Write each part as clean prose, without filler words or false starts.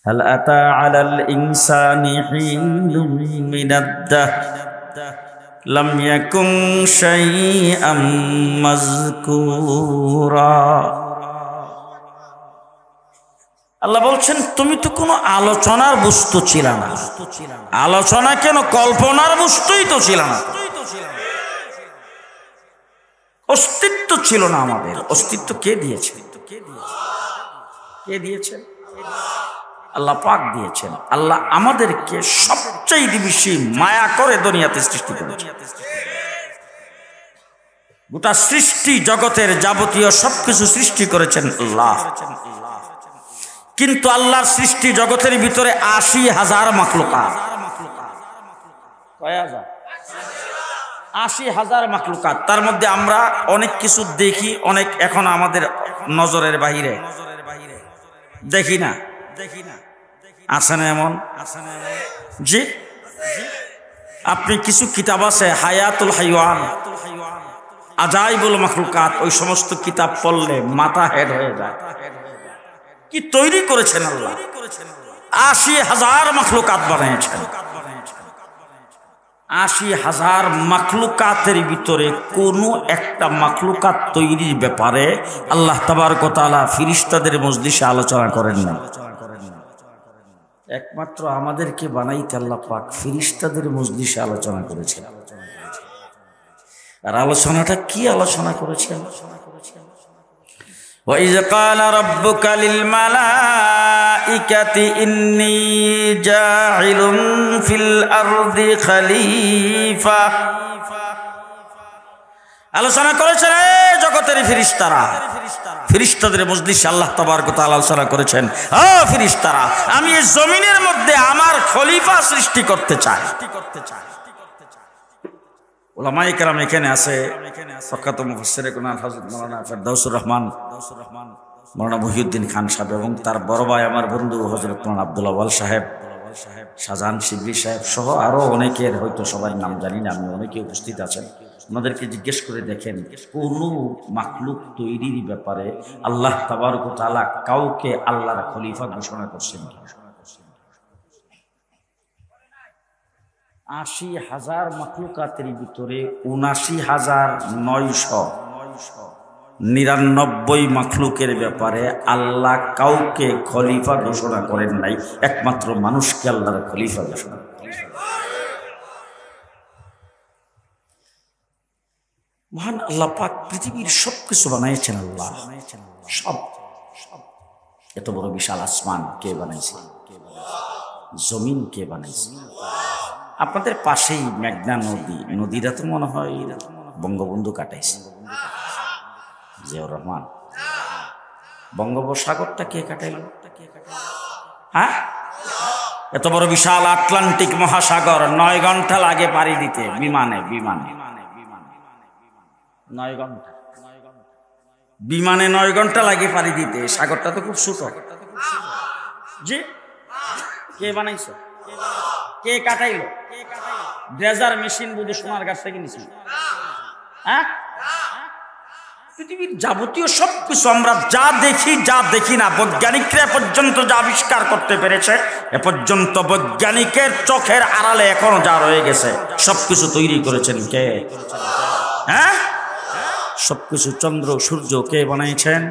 হাল আতা আলাল ইনসানি হিনুম মিনাদ-দাহর লাম ইয়াকুন শাইআম মাযকুরা। আল্লাহ বলছেন তুমি তো কোনো আলোচনার বস্তু ছিল না। আলোচনা কেন, কল্পনার বস্তুই তো ছিল না। অস্তিত্ব ছিল না আমাদের। অস্তিত্ব কে দিয়েছে? কে দিয়েছে? আল্লাহ পাক দিয়েছেন। আল্লাহ আমাদেরকে সবচেয়ে বেশি মায়া করে দুনিয়াতে সৃষ্টি করেছেন। গোটা সৃষ্টি জগতের যাবতীয় সবকিছু সৃষ্টি করেছেন আল্লাহ। কিন্তু আল্লাহর সৃষ্টি জগতের ভিতরে ৮০,০০০ মাখলুকাত। কয় হাজার? ৮০,০০০ মাখলুকাত। তার মধ্যে আমরা অনেক কিছু দেখি, অনেক এখন আমাদের নজরের বাহিরে দেখি না। আছে না এমন? জি, আপনি কিছু কিতাব আছে হায়াতুল হাইওয়ান, আজাইবুল মাখলুকাত, ওই সমস্ত কিতাব পড়লে মাথা হেড হয়ে যায়। কি তৈরি করেছেন আল্লাহ! ৮০,০০০ মাখলুকাত বানিয়েছেন। ৮০,০০০ মাখলুকাতের ভিতরে কোনো একটা মাখলুকাত তৈরির ব্যাপারে আল্লাহ তাবারক ওয়া তাআলা ফেরেশতাদের মজলিসে আলোচনা করেন না। একমাত্র আমাদেরকে বানাইতে আল্লাহ পাক ফেরেশতাদের মজলিসে আলোচনা করেছেন। আর আলোচনাটা কি আলোচনা করেছেন? وَإِذْ قَالَ رَبُّكَ لِلْمَلَائِكَةِ إِنِّي جَاعِلٌ فِي الْأَرْضِ خَلِيفَةً। আলোচনা করেছেন এই জগতের ফেরেশতারা। ফেরেশতাদের মজলিসে আল্লাহ তাবারক ওয়া তাআলা আলোচনা করেছেন, ও ফেরেশতারা, আমি এই জমিনের মধ্যে আমার খলিফা সৃষ্টি করতে চাই। উলামায়ে কেরাম এখানে আছে, প্রখ্যাত মুফাসসিরে কুনাল হযরত মাওলানা ফেরদাউসুর রহমান, মাওলানা মহিউদ্দিন খান সাহেব এবং তার বড় ভাই আমার বন্ধু হযরত মাওলানা আব্দুল আওয়াল সাহেব, শাহজাহান শিবলি সাহেব সহ আরো অনেকের, হয়তো সবাই নাম জানি না আমি, অনেকে উপস্থিত আছেন। ওনাদেরকে জিজ্ঞেস করে দেখেন কোন মাখলুক তৈরির ব্যাপারে আল্লাহ তাবারক ওয়া তাআলা কাউকে আল্লাহর খলিফা ঘোষণা করছেন। ৮০,০০০ মাখলুকাতের ভিতরে ৭৯,৯৯৯ মাখলুকের ব্যাপারে আল্লাহ কাউকে খলিফা ঘোষণা করেন নাই, একমাত্র মানুষকে আল্লাহর খলিফা ঘোষণা করেন। মহান আল্লাহ পাক পৃথিবীর সবকিছু বানাইছেন। আল্লাহ সব, এত বড় বিশাল আসমান কে বানাইছে? জমিন কে বানাইছে? আপনাদের পাশেই মেঘনা নদী, নদীটা তো মনে হয় বঙ্গবন্ধু কাটাইছে, জিয়াউর রহমান। বঙ্গোপসাগরটা কে কাটাইল? হ্যাঁ, এত বড় বিশাল আটলান্টিক মহাসাগর ৯ ঘন্টা লাগে পাড়ি দিতে বিমানে। ৯ ঘন্টা বিমানে ৯ ঘন্টা লাগে পাড়ি দিতে। সাগরটা তো খুব ছোট। জি, কে বানাইছে? কে কাটাইলো? ড্রেজার মেশিন বুধু সোনার গাছ থেকে নিছিল। হ্যাঁ, পৃথিবীর যাবতীয় সবকিছু আমরা যা দেখি যা দেখি না, বৈজ্ঞানিকরা পর্যন্ত যা আবিষ্কার করতে পেরেছে, এ পর্যন্ত বৈজ্ঞানিকের চোখের আড়ালে এখনো যা রয়ে গেছে সবকিছু তৈরি করেছেন কে? হ্যাঁ, সবকিছু চন্দ্র সূর্য কে বানাইছেন?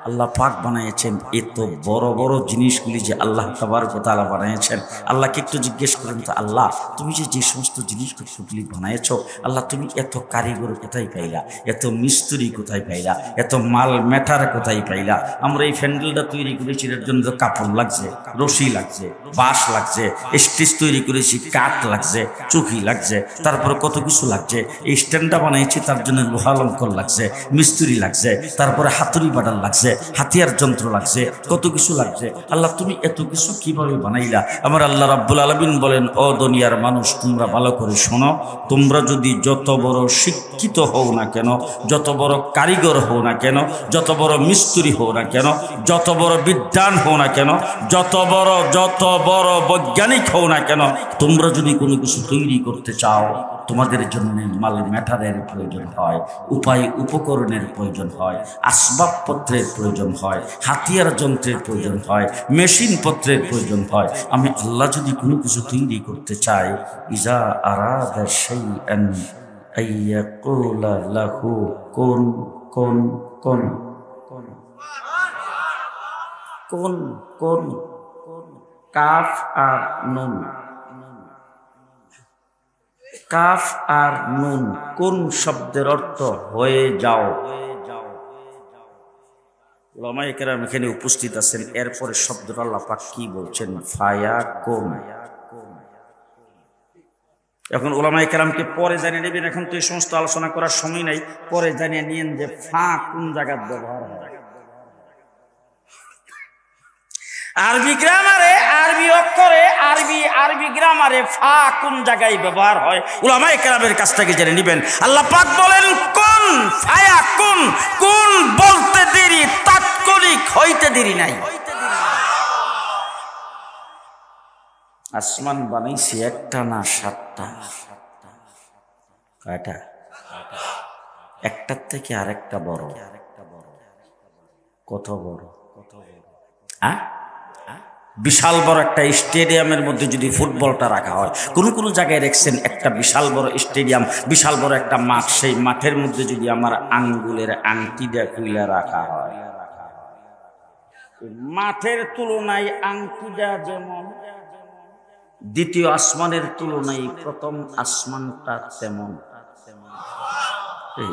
আল্লাহ পাক বানাইছেন। এত বড় বড় জিনিসগুলি যে আল্লাহ তাবারক ওয়া তাআলা বানাইছেন, আল্লাহকে একটু জিজ্ঞেস করেন তো, আল্লাহ তুমি যে সমস্ত জিনিসগুলি বানাইছো, আল্লাহ তুমি এত কারিগর কোথায় পাইলা? এত মিস্ত্রি কোথায় পাইলা? এত মাল ম্যাটার কোথায় পাইলা? আমরা এই ফ্যান্ডেলটা তৈরি করেছি, এর জন্য তো কাপড় লাগছে, রশি লাগছে, বাঁশ লাগছে, স্টেজ তৈরি করেছি, কাঠ লাগছে, চুকি লাগছে, তারপরে কত কিছু লাগছে। এই স্ট্যান্ডটা বানাইছি, তার জন্য লোহা লঙ্কর লাগছে, মিস্ত্রি লাগছে, তারপরে হাতুড়ি বাটার লাগছে, হাতিয়ার যন্ত্র লাগছে, কত কিছু লাগছে। আল্লাহ তুমি এত কিছু কিভাবে বানাইলা? আমার আল্লাহ রাব্বুল আলামিন বলেন, ও দুনিয়ার মানুষ, তোমরা ভালো করে শোনো, তোমরা যদি যত বড় শিক্ষিত হও না কেন, যত বড় কারিগর হও না কেন, যত বড় মিস্ত্রি হও না কেন, যত বড় বিদ্বান হও না কেন, যত বড় বৈজ্ঞানিক হও না কেন, তোমরা যদি কোনো কিছু তৈরি করতে চাও, তোমাদের জন্য মাল ম্যাটারের প্রয়োজন হয়, উপায় উপকরণের প্রয়োজন হয়, আসবাবপত্রের প্রয়োজন হয়, হাতিয়ার যন্ত্রের প্রয়োজন হয়, মেশিন পত্রের প্রয়োজন হয়। আমি আল্লাহ যদি কোনো কিছু তৈরি করতে চাই, ইজা আরাদা শাইআন আইয়াকুলা লাহু কুন কুন কুন কুন কুন, কাফ আর নুন, কাফ আর নুন, কোন শব্দের অর্থ হয়ে যাও। উলামায়ে কেরাম এখানে উপস্থিত আছেন। এরপরে শব্দটা আল্লাহ পাক কি বলছেন? ফায়াকুন। এখন উলামায়ে কেরামকে পরে জানিয়ে নেবেন, এখন তো এই সমস্ত আলোচনা করার সময় নাই। পরে জানিয়ে নিয়েন যে ফা কোন জায়গায় ব্যবহার হয়। আরবি গ্রামারে, আরবি অক্ষরে, আরবি গ্রামারে ফা কোন জায়গায় ব্যবহার হয় উলামায়ে কেরামের কাছ থেকে জেনে নেবেন। আল্লাহ পাক বলেন কোন ফায়াকুন, কোন বলতে দেরি, তাৎক্ষণিক হইতে দেরি নাই। আসমান বানাইছি একটা না সাতটা? কয়টা? একটার থেকে আরেকটা বড়। কত বড়? বিশাল বড় একটা স্টেডিয়ামের মধ্যে যদি ফুটবলটা রাখা হয়, কোন কোন জায়গায় দেখছেন একটা বিশাল বড় স্টেডিয়াম, বিশাল বড় একটা মাঠ, সেই মাঠের মধ্যে যদি আমার আঙ্গুলের আংটিটা খুইলা রাখা হয়, মাঠের তুলনায় আংটিটা যেমন, দ্বিতীয় আসমানের তুলনায় প্রথম আসমানটা তেমন।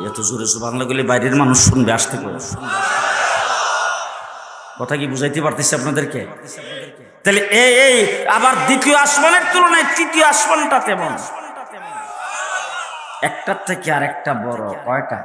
এত জোরে সুবহানাল্লাহ বলে বাইরের মানুষ শুনবে, আসতে করে কথা কি বুঝাইতে পারতেছি আপনাদেরকে? তাহলে এই আবার দ্বিতীয় আসমানের তুলনায় তৃতীয় আসমানটা তেমন, একটার থেকে আরেকটা বড়। কয়টা?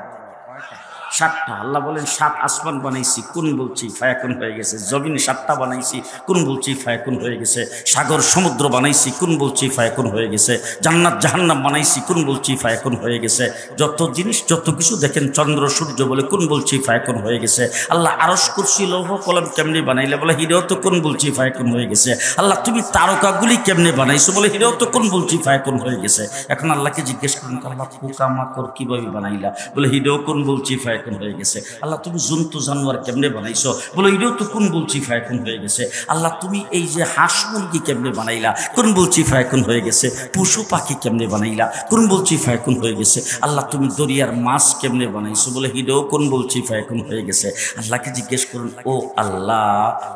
সাতটা। আল্লাহ বলেন 7 আসমান বানাইছি, কোন বলছি ফায়াকুন হয়ে গেছে। জমিন 7টা বানাইছি, কোন বলছি ফায়াকুন হয়ে গেছে। সাগর সমুদ্র বানাইছি, কোন বলছি ফায়াকুন হয়ে গেছে। জান্নাত জাহান্নাম বানাইছি, কোন বলছি ফায়াকুন হয়ে গেছে। যত জিনিস যত কিছু দেখেন, চন্দ্র সূর্য বলে, কোন বলছি ফায়াকুন হয়ে গেছে। আল্লাহ আরশ কুরসি লৌহ কলম কেমনে বানাইলে, বলে হিরেও তো কোন বলছি ফায়াকুন হয়ে গেছে। আল্লাহ তুমি তারকাগুলি কেমনে বানাইছো, বলে হিরেও তো কোন বলছি ফায়াকুন হয়ে গেছে। এখন আল্লাহকে জিজ্ঞেস করুন, আল্লাহ পোকামাকড় কিভাবে বানাইলা, বলে হিরেও কোন বলছি ফায়াকুন হয়ে গেছে। আল্লাহ তুমি জন্তু জানোয়ার কেমনে বানাইছো, বলে এটাও তো কোন বলছি ফায়াকুন হয়ে গেছে। আল্লাহ তুমি এই যে হাঁস মুরগি কেমনে বানাইলা, কোন বলছি ফায়াকুন হয়ে গেছে। পশু পাখি কেমনে বানাইলা, কোন বলছি ফায়াকুন হয়ে গেছে। আল্লাহ তুমি দরিয়ার মাছ কেমনে বানাইছো, বলে এটাও কোন বলছি ফায়াকুন হয়ে গেছে। আল্লাহকে জিজ্ঞেস করুন, ও আল্লাহ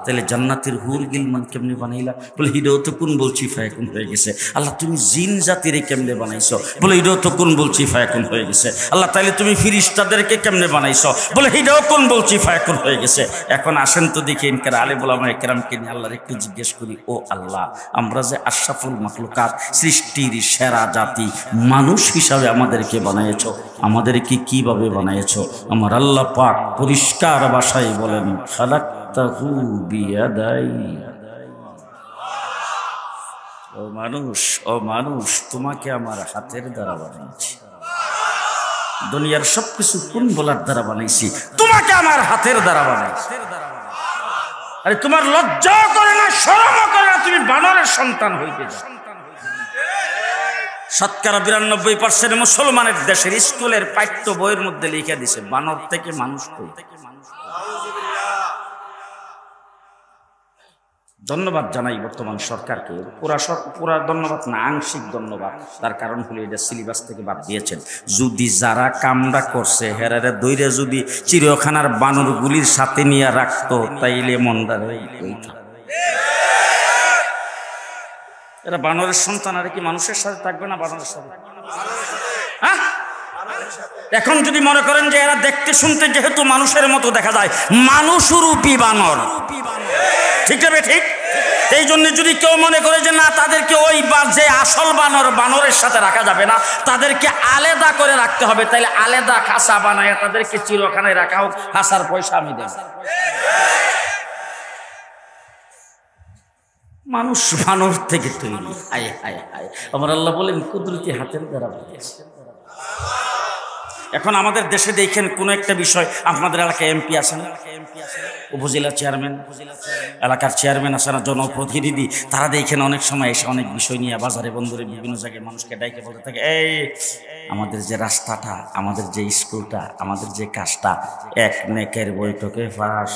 তাহলে জান্নাতের হুর গিলমান কেমনে বানাইলা, বলে এটাও তো কোন বলছি ফায়াকুন হয়ে গেছে। আল্লাহ তুমি জিন জাতির কেমনে বানাইছো, বলে এটাও তো কোন বলছি ফায়াকুন হয়ে গেছে। আল্লাহ তাহলে তুমি ফিরিস্তাদেরকে কেমনে বানাইছো, বলে এটাও কোন বলছি ফায়াকুন হয়ে গেছে। এখন আসেন তো দেখি ইনকার আলেম ওলামায়ে কেরামকে নিয়ে আল্লাহর একটু জিজ্ঞেস করি, ও আল্লাহ আমরা যে আশরাফুল মাখলুকাত, সৃষ্টির সেরা জাতি মানুষ হিসাবে আমাদেরকে বানাইছো, আমাদেরকে কিভাবে বানাইছো? আমার আল্লাহ পাক পরিষ্কার ভাষায় বলেন, খালাকতাহু বিয়াদাই। ও মানুষ তোমাকে আমার হাতের দ্বারা বানিয়েছি। দুনিয়ার সবকিছু কোন বলার দ্বারা বানাইছি, তোমাকে আমার হাতের দ্বারা বানাইছি। আরে তোমার লজ্জা করে না, শরম করে না, তুমি বানরের সন্তান হইতে যাও। শতকরা 92% মুসলমানের দেশের স্কুলের পাঠ্য বইয়ের মধ্যে লিখে দিছে বানর থেকে মানুষ হইতে। ধন্যবাদ জানাই বর্তমান সরকারকে, পুরা ধন্যবাদ না, আংশিক ধন্যবাদ। তার কারণ হলো এটা সিলেবাস থেকে বাদ দিয়েছেন। যদি যারা কামরা করছে হেরারে দইরে যদি চিড়িয়াখানার বানরগুলির সাথে নিয়ে রাখতো, তাইলে মন্দার এরা বানরের সন্তান, আর কি মানুষের সাথে থাকবে না? বানরের সাথে এখন যদি মনে করেন যে এরা দেখতে শুনতে যেহেতু মানুষের মতো দেখা যায়, মানুষরূপী বানর, ঠিক আছে? ঠিক। এই জন্য যদি কেউ মনে করে যে না তাদেরকে ওই যে আসল বানরের সাথে রাখা যাবে না, তাদেরকে আলাদা করে রাখতে হবে, তাইলে আলাদা খাঁচা বানায় তাদেরকে চিড়িয়াখানায় রাখা হোক, খাঁচার পয়সা আমি দেব। মানুষ বানর থেকে তৈরি। হায় হায় হায়, আমার আল্লাহ বলেন কুদরতি হাতের দ্বারা বানিয়েছে। এখন আমাদের দেশে দেখেন কোন একটা বিষয়, আপনাদের এলাকায় এমপি আছেন, উপজেলা চেয়ারম্যান, এলাকার চেয়ারম্যান আছে না, জনপ্রতিনিধি, তারা দেখেন অনেক সময় এসে অনেক বিষয় নিয়ে বাজারে বন্দরে বিভিন্ন জায়গায় মানুষকে ডাইকে বলতে থাকে, এই আমাদের যে রাস্তাটা, আমাদের যে স্কুলটা, আমাদের যে কাজটা, এক নেকের বৈঠকে ফাঁস।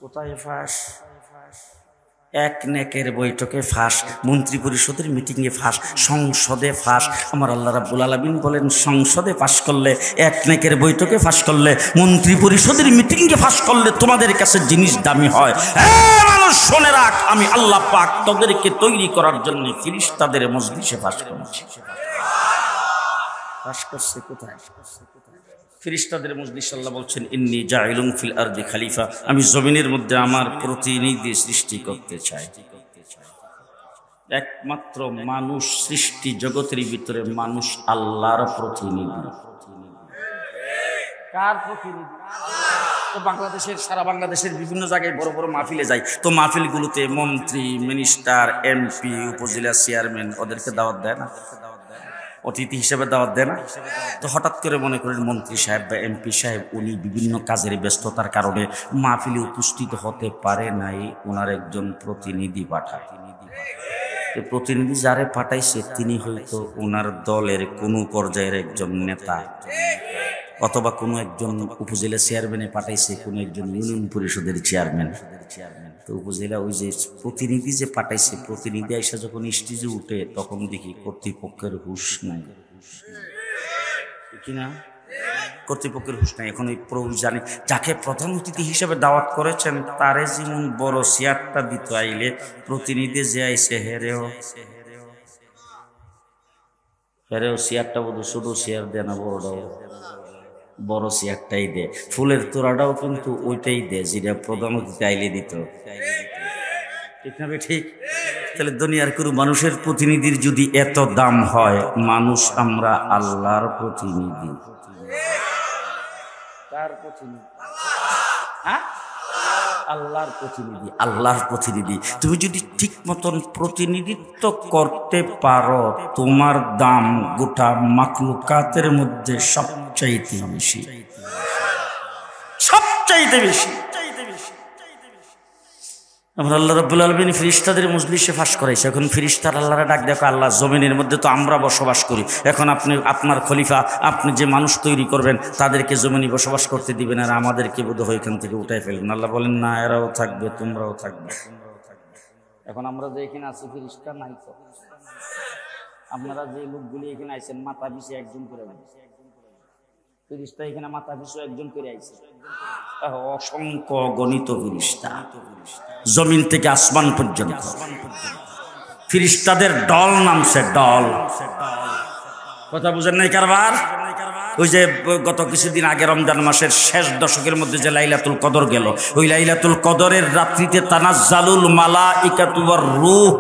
কোথায় ফাঁস? এক নেকের বৈঠকে ফাঁস, মন্ত্রী পরিষদের মিটিংয়ে ফাঁস, সংসদে ফাঁস। আমার আল্লাহ রাব্বুল আলামিন বলেন, সংসদে ফাঁস করলে, এক নেকের বৈঠকে ফাঁস করলে, মন্ত্রী পরিষদের মিটিংয়ে ফাঁস করলে তোমাদের কাছে জিনিস দামি হয়। মানুষ শুনে রাখ, আমি আল্লাহ পাক তোদেরকে তৈরি করার জন্য ফেরেশতাদের মজলিসে ফাঁস করেছি। ফাঁস করছে কোথায়? ফেরেশতাদের মজলিস। আল্লাহ বলছেন, ইন্নী জাইলুন ফিল আরদি খলিফা, আমি জমিনের মধ্যে আমার প্রতিনিধি সৃষ্টি করতে চাই। একমাত্র মানুষ সৃষ্টি জগতের ভিতরে মানুষ আল্লাহর প্রতিনিধি। কার প্রতিনিধি? তো বাংলাদেশের, সারা বাংলাদেশের বিভিন্ন জায়গায় বড় বড় মাহফিলে যায়, তো মাহফিলগুলোতে মন্ত্রী, মিনিস্টার, এমপি, উপজেলা চেয়ারম্যান ওদেরকে দাওয়াত দেয় না? অতিথি হিসেবে দাওয়াত দেয় না? তো হঠাৎ করে মনে করেন মন্ত্রী সাহেব বা এমপি সাহেব উনি বিভিন্ন কাজের ব্যস্ততার কারণে মাহফিলে উপস্থিত হতে পারে নাই, ওনার একজন প্রতিনিধি পাঠায়। প্রতিনিধি যারে পাঠাইছে তিনি হয়তো ওনার দলের কোনো পর্যায়ের একজন নেতা, অথবা কোনো একজন উপজেলা চেয়ারম্যানে পাঠাইছে, কোনো একজন ইউনিয়ন পরিষদের চেয়ারম্যান। তো উপজেলা ওই যে প্রতিনিধি যে পাঠাইছে, প্রতিনিধি আইসা যখন স্টেজে উঠে তখন দেখি কর্তৃপক্ষের হুঁশ নাই, কিনা? কর্তৃপক্ষের হুঁশ নাই। এখন ওই প্রভু জানে যাকে প্রধান অতিথি হিসেবে দাওয়াত করেছেন তারে যেমন বড় চেয়ারটা দিত, আইলে প্রতিনিধি যে আইসে হেরেও চেয়ারটা বোধ শুধু চেয়ার দেয় না, বড়টাও বড় চেয়ারটাই দে, ফুলের তোড়াটাও কিন্তু ওইটাই দে যেটা প্রধান অতিথি আইলে দিত। ঠিক না? ঠিক। তাহলে দুনিয়ার কোনো মানুষের প্রতিনিধির যদি এত দাম হয়, মানুষ আমরা আল্লাহর প্রতিনিধি। কার প্রতিনিধি? আল্লাহর প্রতিনিধি। আল্লাহর প্রতিনিধি। তুমি যদি ঠিক মতন প্রতিনিধিত্ব করতে পারো, তোমার দাম গোটা মাখলুকাতের মধ্যে সবচাইতে বেশি, সবচাইতে বেশি। আমরা আল্লাহ রাব্বুল আলামিন ফেরেশতাদের মজলিসে ফাঁস করাইছে। এখন ফেরেশতারা আল্লাহরে ডাক দেখো, আল্লাহ জমিনের মধ্যে তো আমরা বসবাস করি, এখন আপনি আপনার খলিফা, আপনি যে মানুষ তৈরি করবেন তাদেরকে জমিনে বসবাস করতে দিবেন, আর আমাদেরকে বোধহয় এখান থেকে উঠাই ফেলবেন। আল্লাহ বলেন, না, এরাও থাকবে, তোমরাও থাকবে। এখন আমরা যে এখানে আছি ফেরেশতা নাই তো, আপনারা যে লোকগুলি এখানে আইছেন মাথা পিছু একজন করে, ফেরেশতা এখানে মাথা পিছু একজন করে আইছে, অসংখ্য গণিত ফেরেশতা জমিন থেকে আসমান পর্যন্ত। ফেরেশতাদের দল নামছে, দল। কথা বুঝেন নাই কারবার? ওই যে গত কিছুদিন আগে রমজান মাসের শেষ দশকের মধ্যে যে লাইলাতুল কদর গেল, ওই লাইলাতুল কদরের রাত্রিতে তানাজ্জালুল মালাইকাতু ওয়ার রূহ,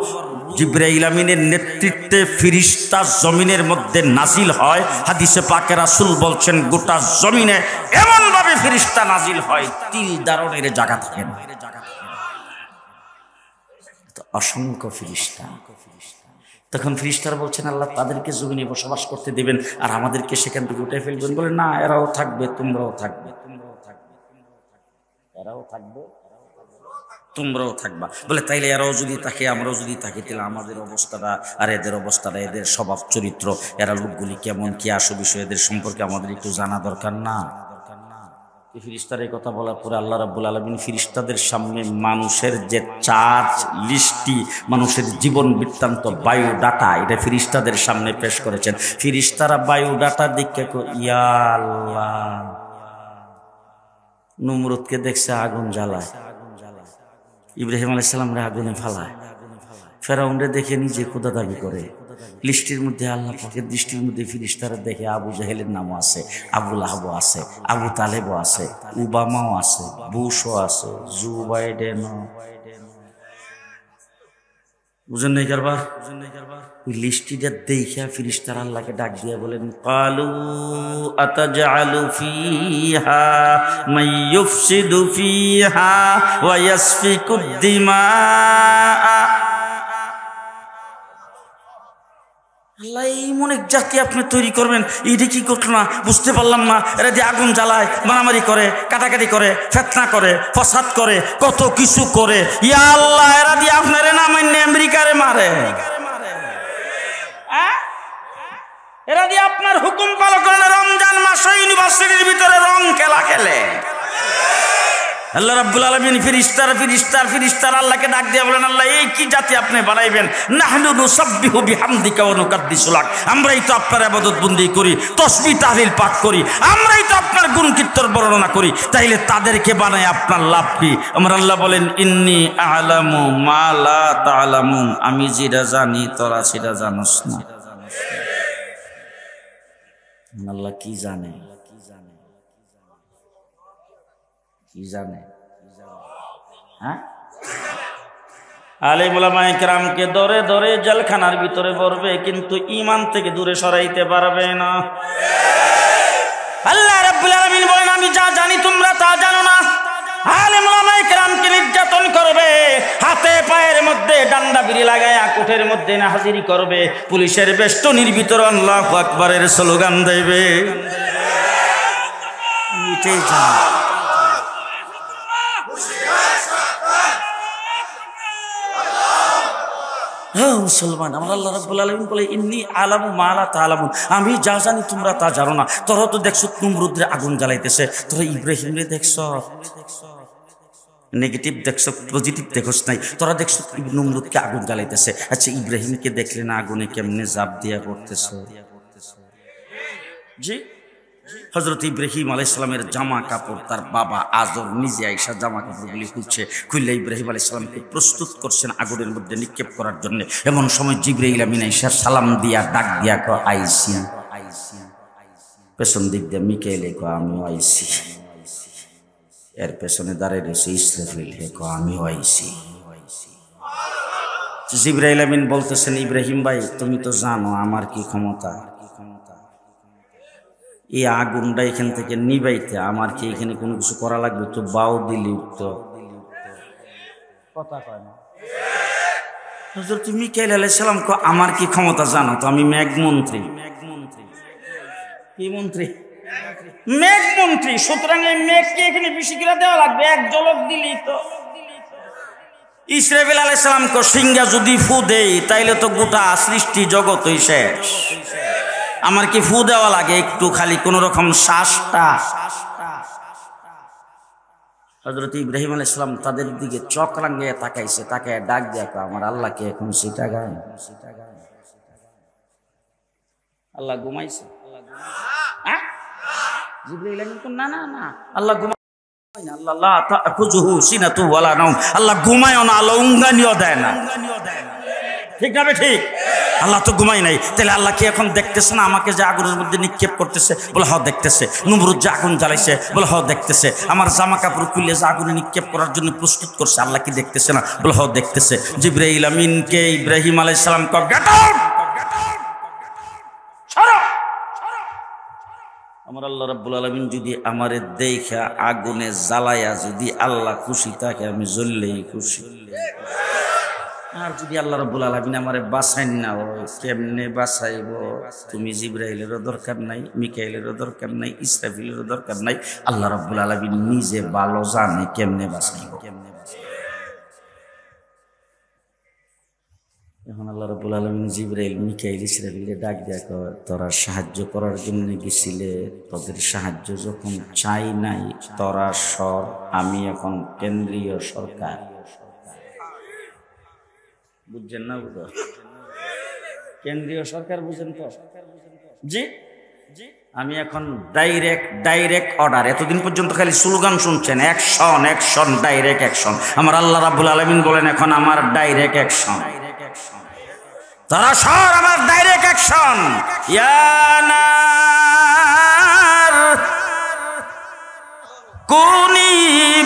জিবরাইল আমিনের নেতৃত্বে ফেরেশতা জমিনের মধ্যে নাজিল হয়। হাদিসে পাকে রাসূল বলছেন, গোটা জমিনে এমন ভাবে ফেরেশতা নাজিল হয় তিল দারণের জায়গা থাকে না, অসংখ্য ফেরেশতা। তখন ফেরেশতারা বলছেন, আল্লাহ তাদেরকে জমিনে বসবাস করতে দেবেন আর আমাদেরকে সেখান থেকে উঠে ফেলবেন? বলে, না, এরাও থাকবে, তোমরাও থাকবে, এরাও থাকবে, তোমরাও থাকবা। বলে, তাইলে এরাও যদি থাকে, আমরাও যদি থাকি, তাহলে আমাদের অবস্থাটা আর এদের অবস্থাটা, এদের স্বভাব চরিত্র, এরা লোকগুলি কেমন, কি আসো বিষয়, এদের সম্পর্কে আমাদের একটু জানা দরকার না? ফেরেশতার এই কথা বলার পরে আল্লাহ রাব্বুল আলামিন ফেরেশতাদের সামনে মানুষের যে চার্জ লিস্টি, মানুষের জীবন বৃত্তান্ত, বায়োডাটা, এটা ফেরেশতাদের সামনে পেশ করেছেন। ফেরেশতারা বায়োডাটা দেখে, ইয়া আল্লাহ, নমরুদকে দেখছে আগুন জ্বালায়, ইব্রাহিম আলাইহিস সালামরে আগুনে ফালায়, ফেরাউনরে দেখে নিজে খোদা দাবি করে। লিস্টির মধ্যে আল্লাহ পাকের দৃষ্টির মধ্যে ফেরেশতারা দেখে আবু জাহেলের নামও আছে, আবু লাহাবও আছে, আবু তালেবও আছে, ওবামাও আছে, বুশও আছে, জো বাইডেনও। বুঝেন নাই কারবার? ওই লিস্টিটা দেখা ফেরেশতারা আল্লাহকে ডাক দিয়া বলেন, ক্বালু আতাজআলু ফীহা মান ইউফসিদু ফীহা ওয়া ইয়াসফিকুদ দিমা। আল্লাহ এমন এক জাতি আপনি তৈরি করবেন, এইটা কি ঘটনা বুঝতে পারলাম না। এরা দিয়ে আগুন জ্বালায়, মারামারি করে, কাটাকাটি করে, ফেতনা করে, ফসাদ করে, কত কিছু করে। ইয়া আল্লাহ, এরা দিয়ে আপনারে না মান্য আমেরিকারে মারে, এরা দিয়ে আপনার হুকুম পালন করে রমজান মাসে ইউনিভার্সিটির ভিতরে রং খেলা খেলে। আল্লাহ রাব্বুল আলামিন ফিরিস্তার আল্লাহকে ডাক দিয়ে বলেন, আল্লাহ এই কি জাতি আপনি বানাইবেন? নাহনু নুসাব্বিহু বিহামদিকা ওয়া নুকাদ্দিসু লাক, আমরাই তো আপনার ইবাদত বন্দেগী করি, তাসবিহ তাহলিল পাঠ করি, আমরাই তো আপনার গুণ কীর্তন বর্ণনা করি, তাইলে তাদেরকে বানায় আপনার লাভ কি? আমার আল্লাহ বলেন, ইন্নী আ'লামু মা লা তা'লামুন, আমি যেটা জানি তোরা সেটা জানোস না। আল্লাহ কি জানে? কি জানে? হ্যাঁ, আলিম উলামায়ে কেরামকে ধরে ধরে জেলখানার ভিতরে ভরবে, কিন্তু ঈমান থেকে দূরে সরাইতে পারবে না। আল্লাহ রাব্বুল আলামিন বলেন, আমি যা জানি তোমরা তা জানো না। আলিম উলামায়ে কেরামকে নির্যাতন করবে, হাতে পায়ের মধ্যে ডান্ডা বিড়ি লাগায়া কোঠের মধ্যে না হাজিরি করবে, পুলিশের বেষ্টনীর ভিতরে আল্লাহু আকবারের স্লোগান দেবে। এটাই জানি। হ্যাঁ মুসলমান, আমার আল্লাহ রাব্বুল আলামিন বলে, ইন্নী আ'লামু মা লা তা'লামুন, আমি যা জানি তোমরা তা জানো না। তোরা তো দেখছো নমরুদের আগুন জ্বালাইতেছে, তোরা ইব্রাহিমরে দেখছ, নেগেটিভ দেখছো, পজিটিভ দেখোস নাই। তোরা দেখছো নমরুদকে আগুন জ্বালাইতেছে, আচ্ছা ইব্রাহিমকে দেখলে না আগুনে কেমনে জাপ দিয়া করতেছে? জি, হযরত ইব্রাহিম আলাইহিস সালামের জামা কাপড় তার বাবা আজর নিজে আয়েশা জামা কাপড়গুলি খুললে ইব্রাহিম আলাইহিস সালামকে প্রস্তুত করছেন আগুনের মধ্যে নিক্ষেপ করার জন্য। এমন সময় জিবরাইল আমিন আয়েশা সালাম দিয়া ডাক দিয়া কয়, আইসি। পেছন দিক দিয়ে মিকাইল কয়, আমিও আইসি। এর পেছনে দাঁড়িয়ে রয়েছে ইসরাফিল, হে কয়, আমিও আইসি। জিবরাইল আমিন বলতেছেন, ইব্রাহিম ভাই তুমি তো জানো আমার কি ক্ষমতা, এই আগুনটা এখান থেকে নিবাইতে আমার কি এখানে কোনো কিছু করা লাগবে? তো বাউ দিলি তো কথা কয় না। হযরত মিকাইল আলাইহিস সালাম কয়, আমার কি ক্ষমতা জানো তো? আমি মেঘমন্ত্রী। কি মন্ত্রী? মেঘমন্ত্রী। সুতরাং এই মেঘকে এখানে বেশি করে দেওয়া লাগবে, এক ঝলক দিলি তো। ইসরাফিল আলাইহিস সালাম কয়, সিংহা যদি ফু দেই তাইলে তো গোটা সৃষ্টি জগতই শেষ। আমার কি ফু দেওয়া লাগে একটু, খালি কোন রকম শ্বাসটা? হযরত ইব্রাহিম আলাইহিস সালাম তাদের দিকে চোখ রাঙিয়ে তাকাইছে, তাকায় ডাক দিয়া কয়, আমার আল্লাহকে এখন সেটা গায়? আল্লাহ ঘুমাইছে? জিবরাইল আমিন কয়, না না না, আল্লাহ ঘুমায় না। আল্লাহ লা তাখুযুহু সিনাতু ওয়ালা নাওম, আল্লাহ ঘুমায়ও না, আল্লাহ উঙ্গানিও দেয় না। ঠিক না? ঠিক। আল্লাহ তো ঘুমাই নাই, তাহলে আল্লাহ কি এখন দেখতেছে না আমাকে যে আগুনের মধ্যে নিক্ষেপ করতেছে? বলে হ দেখতেছে। নমরুদ যে আগুন জ্বালাইছে? বলে হ দেখতেছে। আমার জামা কাপড় খুলে যে আগুনে নিক্ষেপ করার জন্য প্রস্তুত করছে, আল্লাহ কি দেখতেছে না? বলে হ দেখতেছে। জিবরাইল আমিনকে ইব্রাহিম আলাইহিস সালাম কয়, গেট আউট, সরো। আমার আল্লাহ রাব্বুল আলামিন যদি আমারে দেখা আগুনে জ্বালায়া যদি আল্লাহ খুশি থাকে, আমি জ্বললেই খুশি। আর যদি আল্লাহ রাব্বুল আলামিন আমারে বাঁচাইন না, কেমনে বাঁচাইব? তুমি জিবরাইলেরও দরকার নাই, মিকাইলেরও দরকার নাই, ইসরাফিলেরও দরকার নাই, আল্লাহ রাব্বুল আলামিন নিজে ভালো জানে কেমনে বাঁচাইব। এখন আল্লাহ রাব্বুল আলামিন জিবরাইল, মিকাইল, ইসরাফিলকে ডাক দিয়া কয়, তোরা সাহায্য করার জন্য গেছিলে, তোদের সাহায্য যখন চাই নাই, তোরা সর, আমি এখন কেন্দ্রীয় সরকার। বুঝছেন না? বুঝো, কেন্দ্রীয় সরকার বুঝেন তো? জি, আমি এখন ডাইরেক্ট অর্ডার। এতদিন পর্যন্ত খালি স্লোগান শুনছেন, অ্যাকশন অ্যাকশন, ডাইরেক্ট অ্যাকশন। আমার আল্লাহ রাব্বুল আলামিন বলেন, এখন আমার ডাইরেক্ট অ্যাকশন। তারা সর, আমার ডাইরেক্ট অ্যাকশন। ইয়া নার কুনি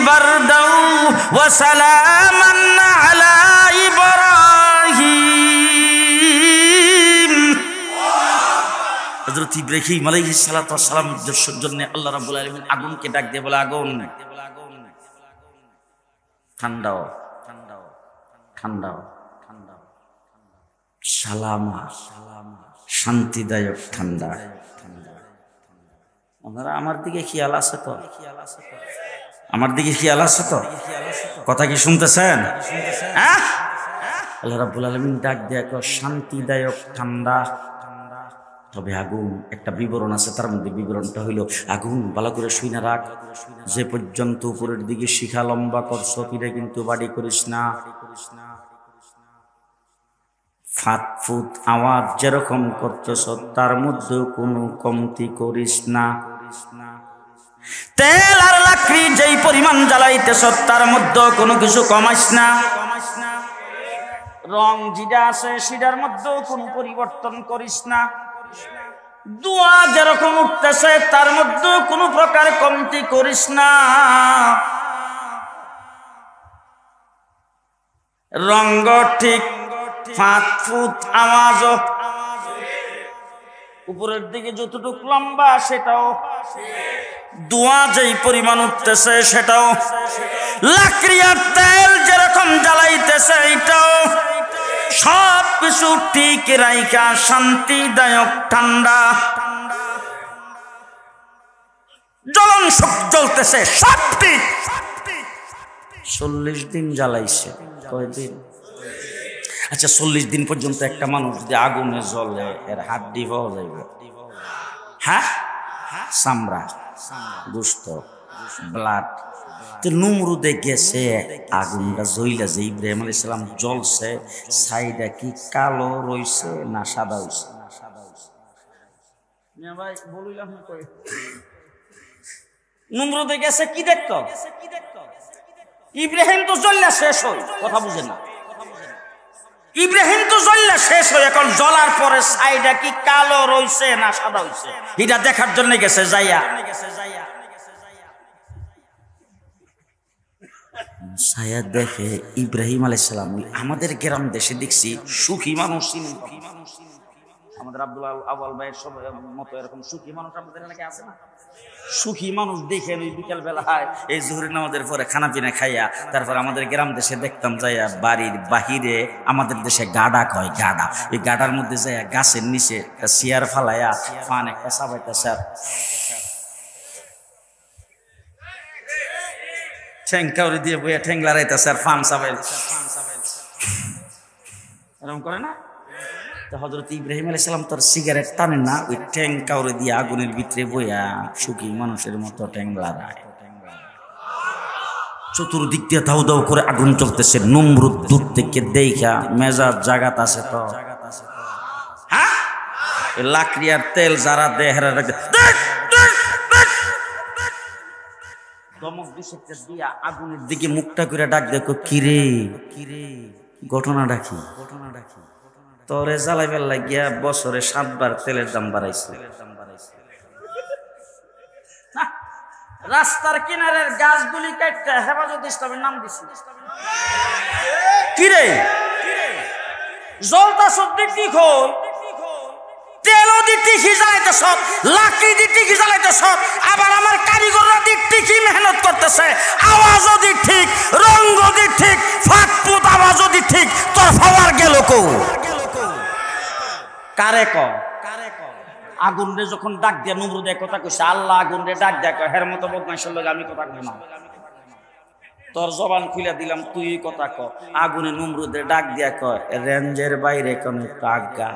বারদাও ওয়া সালামান আলা ইব্রাহিম। হযরত ইব্রাহিম আলাইহিস সালাতু ওয়াস সালাম জন্য আল্লাহ রাব্বুল আলামিন আগুনকে ডাক দিয়ে বলে, আগুন ঠান্ডাও ঠান্ডাও ঠান্ডাও। সালামা, শান্তিদায়ক ঠান্ডা। আপনারা আমার দিকে খেয়াল আছে তো? আমার দিকে খেয়াল আছে তো? কথা কি শুনতেছেন? আল্লাহ রাব্বুল আলামিন ডাক দেয়া শান্তিদায়ক ঠান্ডা। তবে আগুন একটা বিবরণ আছে, তার মধ্যে বিবরণটা হইল আগুন ভালো করে শুইনা রাখ, যে পর্যন্ত উপরের দিকে শিখা লম্বা করছ ফিরে কিন্তু বাড়ি করিস না। ফাত ফুত আওয়াজ যেরকম করতেছ তার মধ্যে কোনো কমতি করিস না। তেল আর লাকড়ি যেই পরিমাণ জ্বালাইতেছ তার মধ্যে কোনো কিছু কমাইস না। রং যেটা আছে সেটার মধ্যে কোনো পরিবর্তন করিস না। ধোঁয়া যেরকম উঠতেছে তার মধ্যে কোনো প্রকার কমতি করিস না। রঙ্গ ঠিক, ফাঁত ফুত আওয়াজও উপরের দিকে যতটুকু লম্বা সেটাও, ধোঁয়া যেই পরিমাণ উঠতেছে সেটাও, লাকড়ি আর তেল যেরকম জ্বালাইতেছে এটাও সব কিছু ঠিক রাইখা শান্তিদায়ক ঠান্ডা। জ্বলন সব জ্বলতেছে সব ঠিক। 40 দিন জ্বালাইছে। কয়দিন? আচ্ছা 40 দিন পর্যন্ত একটা মানুষ যদি আগুনে জ্বলে এর হাড্ডি পাওয়া যাইবে? হ্যাঁ, চামড়া, গোশত, ব্লাড। তো নমরুদে গেছে আগুনটা জ্বইলা, যে ইব্রাহিম আলাইহিস সালাম জ্বলছে ছাইটা কি কালো রইছে না সাদা হইছে? নমরুদে গেছে কি দেখতো? ইব্রাহিম তো জ্বললা শেষ হই, কথা বুঝে না। ইব্রাহিম তো জ্বললা শেষ হই, এখন জ্বলার পরে ছাইটা কি কালো রইছে না সাদা হইছে এটা দেখার জন্য গেছে। যাইয়া ছায়া দেখে ইব্রাহিম আলাইহিস সালাম। আমাদের গ্রাম দেশে দেখছি সুখী মানুষ, আমাদের আব্দুল আওয়াল ভাইয়ের সব মতো এরকম সুখী মানুষ আমাদের এলাকায় আছে না? সুখী মানুষ দেখে ওই বিকেল বেলা এই জোহরের নামাজের পরে খানা পিনা খাইয়া তারপর আমাদের গ্রাম দেশে দেখতাম যাইয়া বাড়ির বাহিরে, আমাদের দেশে গাডা কয়, গাডা, এই গাডার মধ্যে যাইয়া গাছের নিচে চেয়ার ফালাইয়া ফান একটা চাবাইতেছে, ঠ্যাং কাউরি দিয়ে বইয়া ঠ্যাং লড়াইতেছে আর ফান চাবাই এরকম করে না? তো হযরত ইব্রাহিম আলাইহিস সালাম তোর সিগারেট টানে না, ওই ঠ্যাং কাউরে দিয়ে আগুনের ভিতরে বইয়া সুখী মানুষের মতো ঠ্যাং লড়ায়। চতুর্দিক দিয়ে দাউ দাউ করে আগুন চলতেছে। নমরুদ দূর থেকে দেখা মেজাজ জাগাত আছে তো, হ্যাঁ, লাকড়ি আর তেল যারা দেহরা দমক দিয়া আগুনের দিকে মুখটা করে ডাক দেখো, কিরে কিরে ঘটনাটা কি? তোরে জ্বালাইবার লাগিয়া বছরে 7 বার তেলের দাম বাড়াইছে। রাস্তার কিনারের গাছগুলি কাটতে হেফাজত ইসলামের নাম দিছি। কিরে জলতা সত্যি ঠিক হয়, তেলও দিতে খিজালাইতে সব, লাকড়ি দিতে খিজালাইতে সব, আবার আমার কারিগররা দিতে কি মেহনত করতেছে, আওয়াজও দি ঠিক, রঙ্গ দি ঠিক, ফাটফুট আওয়াজও দি ঠিক, তোর ফাওয়ার গেল কো? কারে ক? আগুন রে যখন ডাক দিয়া নমরুদ এক কথা কইছে, আল্লাহ আগুন রে ডাক দিয়া কয়, হের মতো বদমাইশের লগে আমি কথা কই না, তোর জবান খুলে দিলাম তুই কথা ক। আগুনে নমরুদে ডাক দিয়া কয়, রেঞ্জের বাইরে কোন একটু আজ্ঞা,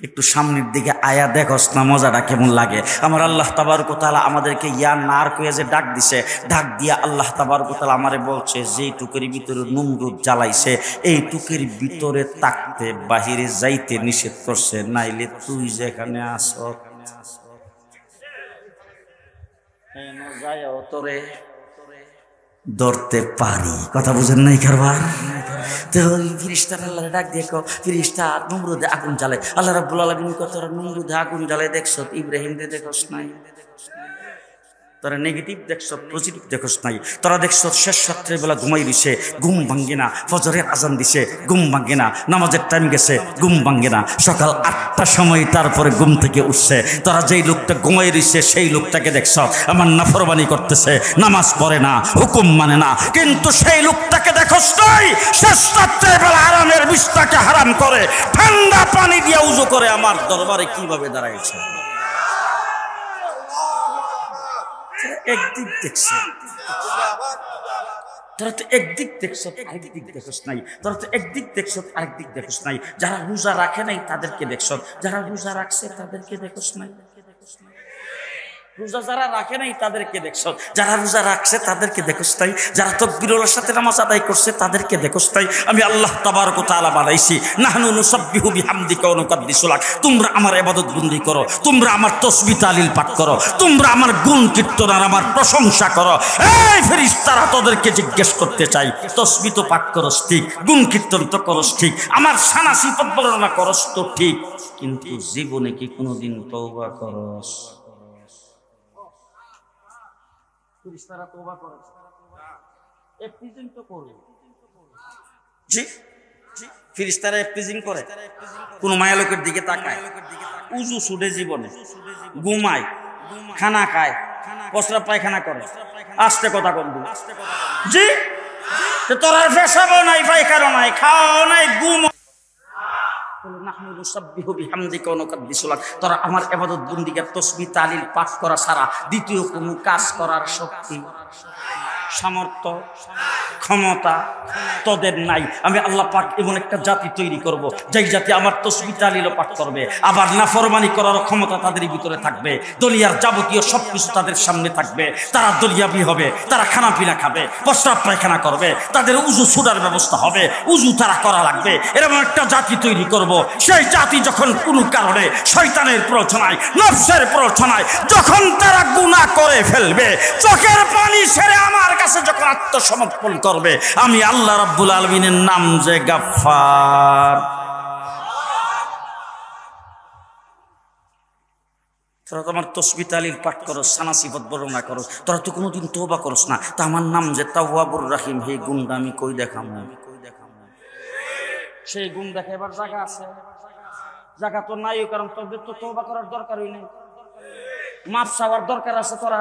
একটু সামনের দিকে আয়া দেখোস না মজাটা কেমন লাগে। আমার আল্লাহ তাবারক ওয়া তাআলা আমাদেরকে ইয়া নার কইয়া যে ডাক দিছে, ডাক দিয়া আল্লাহ তাবারক ওয়া তাআলা আমারে বলছে যেই টুকের ভিতরে নমরুদ জ্বালাইছে এই টুকের ভিতরে থাকতে বাহিরে যাইতে নিষেধ করছে, নাইলে তুই যেখানে আসো তোরে ধরতে পারি। কথা বুঝেন নাই কারবার? তো ফিরিস্তার আল্লাহ ডাক দিয়ে ফিরিস্তা নমরুদে আগুন জ্বালে। আল্লাহ রাব্বুল আলামিন কত নমরুদে আগুন জ্বালে দেখছ, ইব্রাহিম দে দেখছ নাই? তোরা নেগেটিভ দেখছ, পজিটিভ দেখছ নাই। তোরা দেখছ শেষ রাত্রেবেলা ঘুমাই দিছে, ঘুম ভাঙ্গে না। ফজরের আজান দিছে, ঘুম ভাঙ্গে না। নামাজের টাইম গেছে, ঘুম ভাঙ্গে না। সকাল 8টার সময় তারপরে ঘুম থেকে উঠছে। তোরা যেই লোকটা ঘুমাই দিছে সেই লোকটাকে দেখছ আমার নাফরমানি করতেছে, নামাজ পড়ে না, হুকুম মানে না, কিন্তু সেই লোকটাকে দেখছ নাই শেষ রাত্রেবেলা আরামের বিছটাকে হারাম করে ঠান্ডা পানি দিয়ে উজু করে আমার দরবারে কিভাবে দাঁড়াইছে। একদিক দেখছে, তোরা তো একদিক দেখছ, আরেক দিক দেখছ নাই। তোরা তো একদিক দেখছ, আরেক দিক দেখছ নাই। যারা রোজা রাখে নাই তাদেরকে দেখছ, যারা রোজা রাখছে তাদেরকে দেখছ নাই। রোজা যারা রাখে নাই তাদেরকে দেখছ, যারা রোজা রাখছে তাদেরকে দেখছ তাই। যারা তাকবীরের সাথে নামাজ আদায় করছে তাদেরকে দেখছ তাই। আমি আল্লাহ তাবারক ওয়া তাআলা বানাইছি, নাহনু নুসাব্বিহু বিহামদিকা ওয়া নুকাদ্দিসু লাক। তোমরা আমার ইবাদত বন্দেগী করো, তোমরা আমার তাসবিহ তাহলিল পাঠ করো, তোমরা আমার গুণ কীর্তন আর আমার প্রশংসা করো। এই ফেরেশতারা তোদেরকে জিজ্ঞেস করতে চাই, তাসবিহ তো পাঠ করস ঠিক, গুণ কীর্তন তো করস ঠিক, আমার শানা সিফত বর্ণনা করস তো ঠিক, কিন্তু জীবনে কি কোনোদিন তওবা করস? ফেরেশতারা তওবা করে, এফটিজিং তো করে। জি, ফেরেশতারা এফটিজিং করে, কোন মায়া লোকের দিকে তাকায়, উজু ছুটে জীবনে, ঘুমায়, খানা খায়, প্রস্রাব পায়খানা করে, আস্তে কথা কম। জি, তোরা পেশাবও নাই, পায়খানাও নাই, খাওয়াও নাই, ঘুম। তোরা আমার ইবাদত বন্দেগী তাসবিহ তাহলিল পাঠ করা ছাড়া দ্বিতীয় কোনো কাজ করার শক্তি, সামর্থ্য, ক্ষমতা তোদের নাই। আমি আল্লাহ পাক এমন একটা জাতি তৈরি করব যেই জাতি আমার তাসবিহ তাহলিল পাঠ করবে, আবার নাফরমানি করার ক্ষমতা তাদের ভিতরে থাকবে। দুনিয়ার যাবতীয় সবকিছু তাদের সামনে থাকবে, তারা দলিয়াবি হবে, তারা খানা পিনা খাবে, প্রস্রাব পায়খানা করবে, তাদের উজু ছুটার ব্যবস্থা হবে, উজু তারা করা লাগবে। এরকম একটা জাতি তৈরি করব। সেই জাতি যখন কোনো কারণে শয়তানের প্ররোচনায়, নফসের প্ররোচনায় যখন তারা গুনাহ করে ফেলবে, চোখের পানি ছেড়ে আমার কাছে যখন আত্মসমর্পণ করবে, আমি আল্লাহ রাব্বুল আলামিনের নাম যে গাফফার। তোরা তো আমার তাসবিহ তাহলিল পাঠ করো, শানা সিফত বর্ণনা করো, তোরা তো কোনোদিন তওবা করস না। তা আমার নাম যে তাওয়াবুর রাহিম, হে গুণটা আমি কই দেখাম? সেই গুণ দেখাইবার জায়গা আছে? জায়গা তো নাই, কারণ তোদের তো তওবা করার দরকারই নেই, মাপ চাওয়ার দরকার আছে তোরা।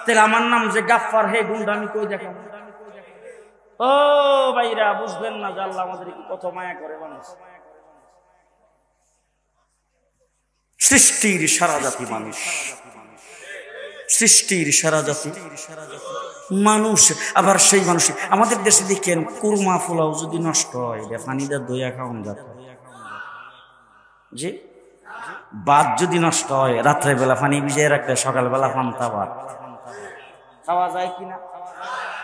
তাহলে আমার নাম যে গাফফার, হে গুণটা আমি কই দেখাম? ও ভাইরা, বুঝবেন না যে আল্লাহ আমাদের কত মায়া করে মানুষ। সৃষ্টির সারা জাতি মানুষ, সৃষ্টির সারা জাতি মানুষ। আবার সেই মানুষ আমাদের দেশে দেখেন, কুরমা পোলাও যদি নষ্ট হয় পানিটা দইয়া খাওয়ান যাত। জি, ভাত যদি নষ্ট হয় রাত্রে বেলা পানি ভিজিয়ে রাখলে সকালবেলা পান্তা ভাত খাওয়া যায় কিনা?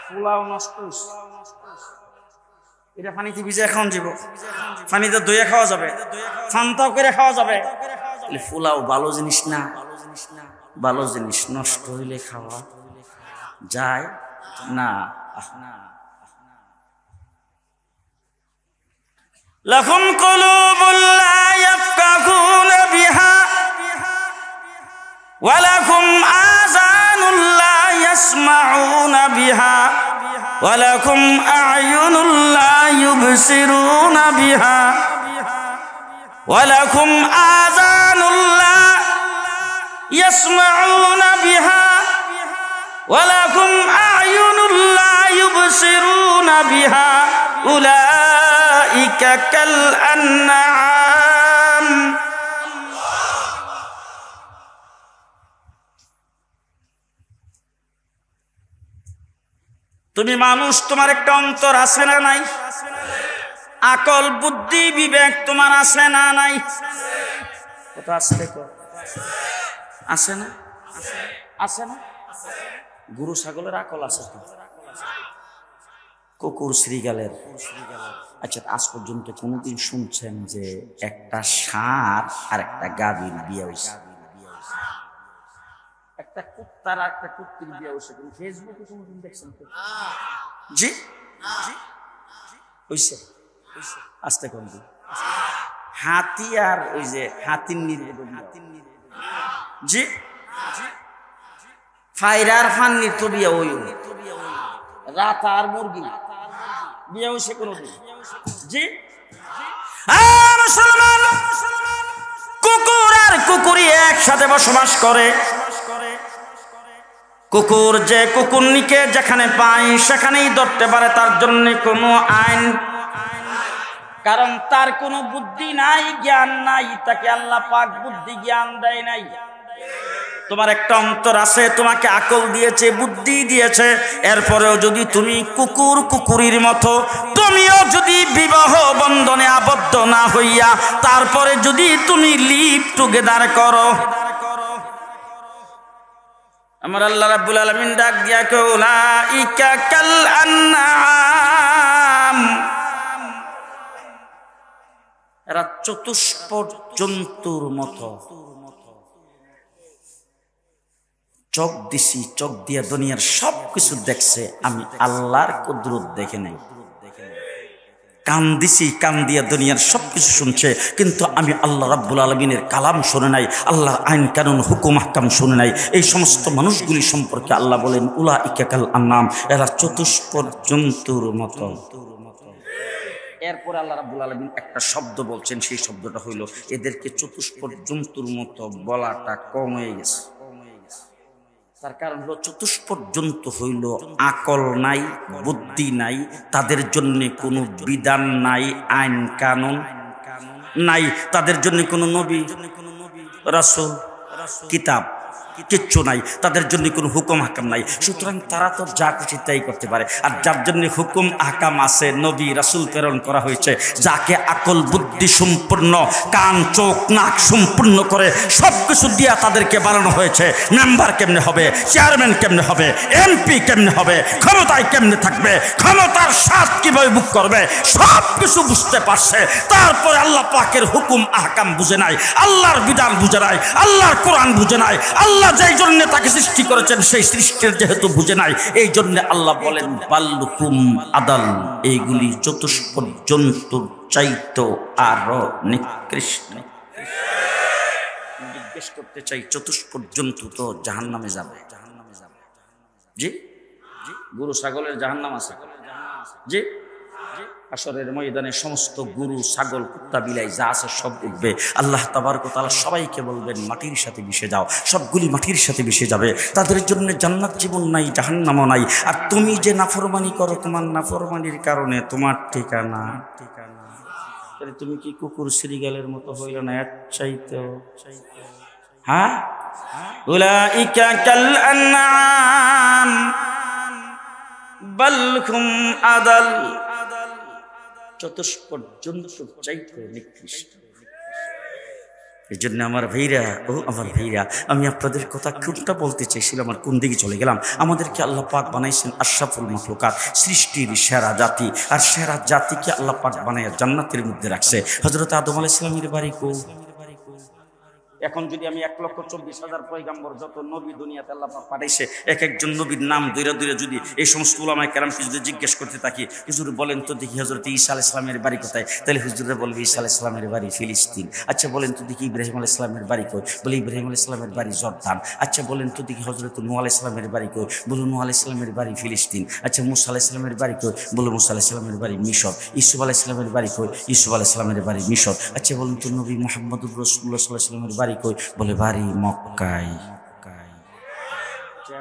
পোলাও নষ্ট এটা পানিতে ভিজিয়ে খাওয়ান যাব, পানিতে দইয়া খাওয়া যাবে, পান্তাও করে খাওয়া যাবে। পোলাও ভালো জিনিস না, ভালো জিনিস নষ্ট হইলে খাওয়া যায় না। লাহুম কুলুবুন লা ইয়াফকাহুনা বিহা ওয়া লাহুম আযানুন লা ইয়াসমাউনা বিহা ওয়া লাহুম আ'য়ুনুন লা ইউবসিরুনা বিহা ওয়া লাহুম আযানুন লা ইয়াসমাউনা বিহা ওয়া লাহুম আ'য়ুনুন লা ইউবসিরুনা বিহা উলাইকা কাল আনআম। তুমি মানুষ, তোমার একটা অন্তর আছে না নাই? আকল, বুদ্ধি, বিবেক তোমার আছে না নাই? কথা আসতে আছে না? আছে না? গরু ছাগলের আকল আছে তো, কুকুর শ্রীগালের। আচ্ছা, আজ পর্যন্ত কোনোদিন শুনছেন যে একটা ষাঁড় আর একটা গাভীর বিয়ে হয়েছে? একটা কুত্তার আর একটা কুত্তির বিয়ে হয়েছে ফেসবুকে কোনোদিন দেখছেন? জি, হইছে। আস্তে কোন হাতি আর ওই যে হাতির নির্বোধ। জি, ফাইরার ফান্নির তো বিয়া ওই রাত আর মুরগি বিয়া হইছে কোনদিন? জি মুসলমান, কুকুর আর কুকুরি একসাথে বসবাস করে। কুকুর যে কুকুরনিকে যেখানে পায় সেখানেই ধরতে পারে, তার জন্য কোনো আইন, কারণ তার কোনো বুদ্ধি নাই, জ্ঞান নাই, তাকে আল্লাহ পাক বুদ্ধি জ্ঞান দেয় নাই। তোমার একটা অন্তর আছে, তোমাকে আকল দিয়েছে, বুদ্ধি দিয়েছে, এরপরেও যদি তুমি কুকুর কুকুরির মতো তুমিও যদি বিবাহ বন্ধনে আবদ্ধ না হইয়া তারপরে যদি তুমি লিভ টুগেদার করো, আমার আল্লাহ রাব্বুল আলামিন ডাক দিয়া কয় উলাইকা কাল আনআম, এরা চতুষ্পদ জন্তুর মতো। চোখ দিছি, চোখ দিয়া দুনিয়ার সব কিছু দেখছে, আমি আল্লাহর কুদরত দেখে নাই। কান দিছি, কান দিয়া দুনিয়ার সব কিছু শুনছে, কিন্তু আমি আল্লাহ রাব্বুল আলামিনের কালাম শুনে নাই, আল্লাহর আইন কানুন হুকুম আহকাম শুনে নাই। এই সমস্ত মানুষগুলি সম্পর্কে আল্লাহ বলেন উলাইকা কাল আনআম, এরা চতুষ্পদ জন্তুর মতো। এরপরে আল্লাহ রাব্বুল আলামিন একটা শব্দ বলছেন, সেই শব্দটা হইল এদেরকে চতুষ্পদ জন্তুর মতো বলাটা কম হয়ে গেছে। তার কারণ হলো চতুষ্পদ জন্তু হইল আকল নাই, বুদ্ধি নাই, তাদের জন্য কোনো বিধান নাই, আইন কানুন নাই, তাদের জন্য কোনো নবী রাসূল কিতাব কিচ্ছু নাই, তাদের জন্য কোনো হুকুম হাকাম নাই। সুতরাং তারা তো যা খুশি তাই করতে পারে। আর যার জন্য হুকুম হাকাম আছে, নবী রাসূল প্রেরণ করা হয়েছে, যাকে আকল বুদ্ধি সম্পূর্ণ, কান চোখ নাক সম্পূর্ণ করে সব কিছু দিয়া তাদেরকে বানানো হয়েছে। মেম্বার কেমনে হবে, চেয়ারম্যান কেমনে হবে, এমপি কেমনে হবে, ক্ষমতায় কেমনে থাকবে, ক্ষমতার স্বাদ কিভাবে বুক করবে, সব কিছু বুঝতে পারছে। তারপরে আল্লাহ পাকের হুকুম আহকাম বুঝে নাই, আল্লাহর বিধান বুঝে নাই, আল্লাহর কোরআন বুঝে নাই, আল্লাহ যেই জন্য তাকে সৃষ্টি করেছেন সেই সৃষ্টির যেহেতু বুঝে নাই, এই জন্য আল্লাহ বলেন বাল্লুকুম আদাল, এইগুলি চতুষ্পদ জন্তুর চাইতো আরো নিকৃষ্ট। জিজ্ঞেস করতে চাই, চতুষ্পদ জন্তু তো জাহান্নামে যাবে। জি, গরু ছাগলের জাহান্নাম আছে। জি, হাশরের ময়দানে সমস্ত গরু ছাগল কুত্তা বিলাই যা আছে সব উঠবে। আল্লাহ তাবারক ওয়া তাআলা সবাইকে বলবেন মাটির সাথে মিশে যাও, সবগুলি মাটির সাথে মিশে যাবে। তাদের জন্য জান্নাত জীবন নাই, জাহান্নামও নাই। আর তুমি যে নাফরমানি করো, তোমার নাফরমানির কারণে তোমার ঠিকানা। তাহলে তুমি কি কুকুর শ্রীগালের মতো হইল না? এক চাইতে হ্যাঁ, উলাইকা কাল আনআম বাল হুম আদাল, চতুষ্পদ জন্তুর চাইতে নিকৃষ্ট। এই জন্য আমার ভাইরা, আমার ভাইরা, আমি আপনাদের কথা কোনটা বলতে চাইছিলাম আর কোন দিকে চলে গেলাম। আমাদেরকে আল্লাহ পাক বানাইছেন আশরাফুল মাখলুকাত, সৃষ্টির সেরা জাতি। আর সেরা জাতিকে আল্লাহ পাক বানাইয়া জান্নাতের মধ্যে রাখছে। হযরত আদম আলাইহিস সালামের বাড়ি কো? এখন যদি আমি 1,24,000 পয়গাম্বর যত নবী দুনিয়াতে আল্লাহ পাক পাঠাইছে, এক একজন নবীর নাম দইরা দইরা যদি এই সমস্ত উলামায়ে কেরামকে যদি জিজ্ঞেস করতে থাকি, হুজুর বলেন তো দেখি হযরত ঈসা আলাইহিস সালামের বাড়ি কোথায়? তাহলে হুজুররা বলবে ঈসা আলাইহিস সালামের বাড়ি ফিলিস্তিন। আচ্ছা বলেন তো দেখি ইব্রাহিম আলাইহিস সালামের বাড়ি কই? বলে ইব্রাহিম আলাইহিস সালামের বাড়ি জর্দান। আচ্ছা বলেন তো দেখি হযরত নূহ আলাইহিস সালামের বাড়ি কই? বলে নূহ আলাইহিস সালামের বাড়ি ফিলিস্তিন। আচ্ছা মূসা আলাইহিস সালামের বাড়ি কই? বলে মূসা আলাইহিস সালামের বাড়ি মিশর। ইউসুফ আলাইহিস সালামের বাড়ি কই? ইউসুফ আলাইহিস সালামের বাড়ি মিশর। আচ্ছা বলেন তো নবী মুহাম্মদুর রাসূলুল্লাহ সাল্লাল্লাহু আলাইহি ওয়াসাল্লামের বাড়ি কই? বলে বাড়ি মক্কায়।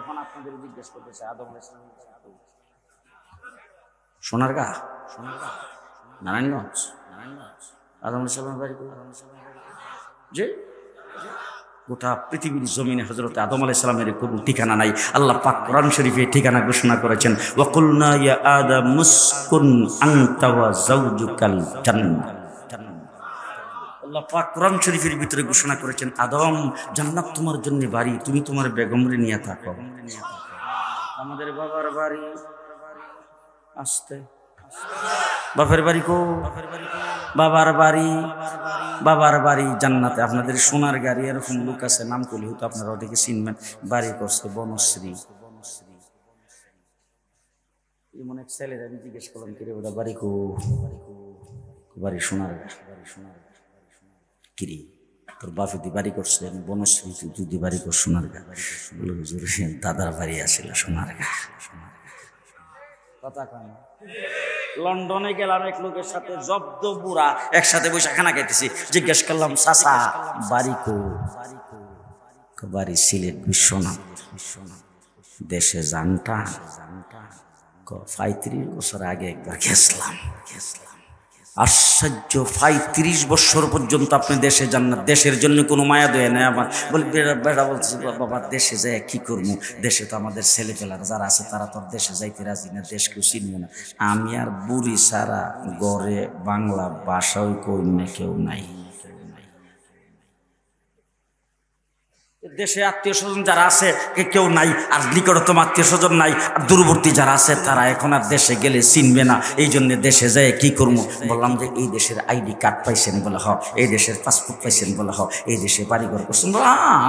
এখন আপনাদের জিজ্ঞেস করতেছে আদম আলাইহিস সালাম সোনারগাঁ, নারায়ণগঞ্জ, আদম আলাইহিস সালামের বাড়ি কই? জি, গোটা পৃথিবীর জমিনে হযরত আদম আলাইহিস সালামের কোনো ঠিকানা নাই। আল্লাহ পাক কোরআন শরীফে ঠিকানা ঘোষণা করেছেন, ওয়া কুলনা ইয়া আদাম মুসকুন আনতা ওয়া যাওজুকাল জান্নাহ। আল্লাহ পাক কোরআন শরীফের ভিতরে ঘোষণা করেছেন, আদম জান্নাত তোমার জন্য বাড়ি, তুমি তোমার বেগমরে নিয়ে থাকো। আমাদের বাবার বাড়ি আসতে, বাপের বাড়ি কো? বাবার বাড়ি, বাবার বাড়ি জান্নাতে। আপনাদের সোনার গাড়ি এরকম লোক আছে, নাম করলে হয়তো আপনারা ওদিকে চিনবেন, বাড়ি করছে বনশ্রী। এমন এক ছেলের আমি জিজ্ঞেস করলাম, কিরে ওটা বাড়ি কো? বাড়ি সোনার গাড়ি। কিরে তোর বাপে দি বাড়ি করছে, আমি বনশ্রী, তুই দি বাড়ি কর সোনারগা। দাদার বাড়ি আসছিল সোনারগা। কথা কয় না। লন্ডনে গেলাম এক লোকের সাথে, জব্দ বুড়া, একসাথে বসে খানা খাইতেছি। জিজ্ঞেস করলাম, চাচা বাড়ি কো? বাড়ি সিলেট বিশ্বনাথ। দেশে জানটা 35 বছর আগে একবার গেছিলাম। আশ্চর্য, 35 বছর পর্যন্ত আপনি দেশে যান না, দেশের জন্য কোনো মায়া দয়া নেই আমার। বলি বেড়া বলছে, বাবা দেশে যাই কি করবো, দেশে তো আমাদের ছেলেপেলারা যারা আছে তারা তো দেশে যাইতে রাজি না, দেশ কেউ চিনবে না। আমি আর বুড়ি সারা গড়ে বাংলা ভাষাও কই না, কেউ নাই। দেশে আত্মীয় স্বজন যারা আছে কেউ নাই, আর নিকটতম আত্মীয় স্বজন নাই, আর দূরবর্তী যারা আছে তারা এখন আর দেশে গেলে চিনবে না, এই জন্য দেশে যায় কি করবো। বললাম যে এই দেশের আইডি কার্ড পাইছেন? বলে হ। এই দেশের পাসপোর্ট পাইছেন? বলে হ। এই দেশে বাড়ি ঘর করছেন?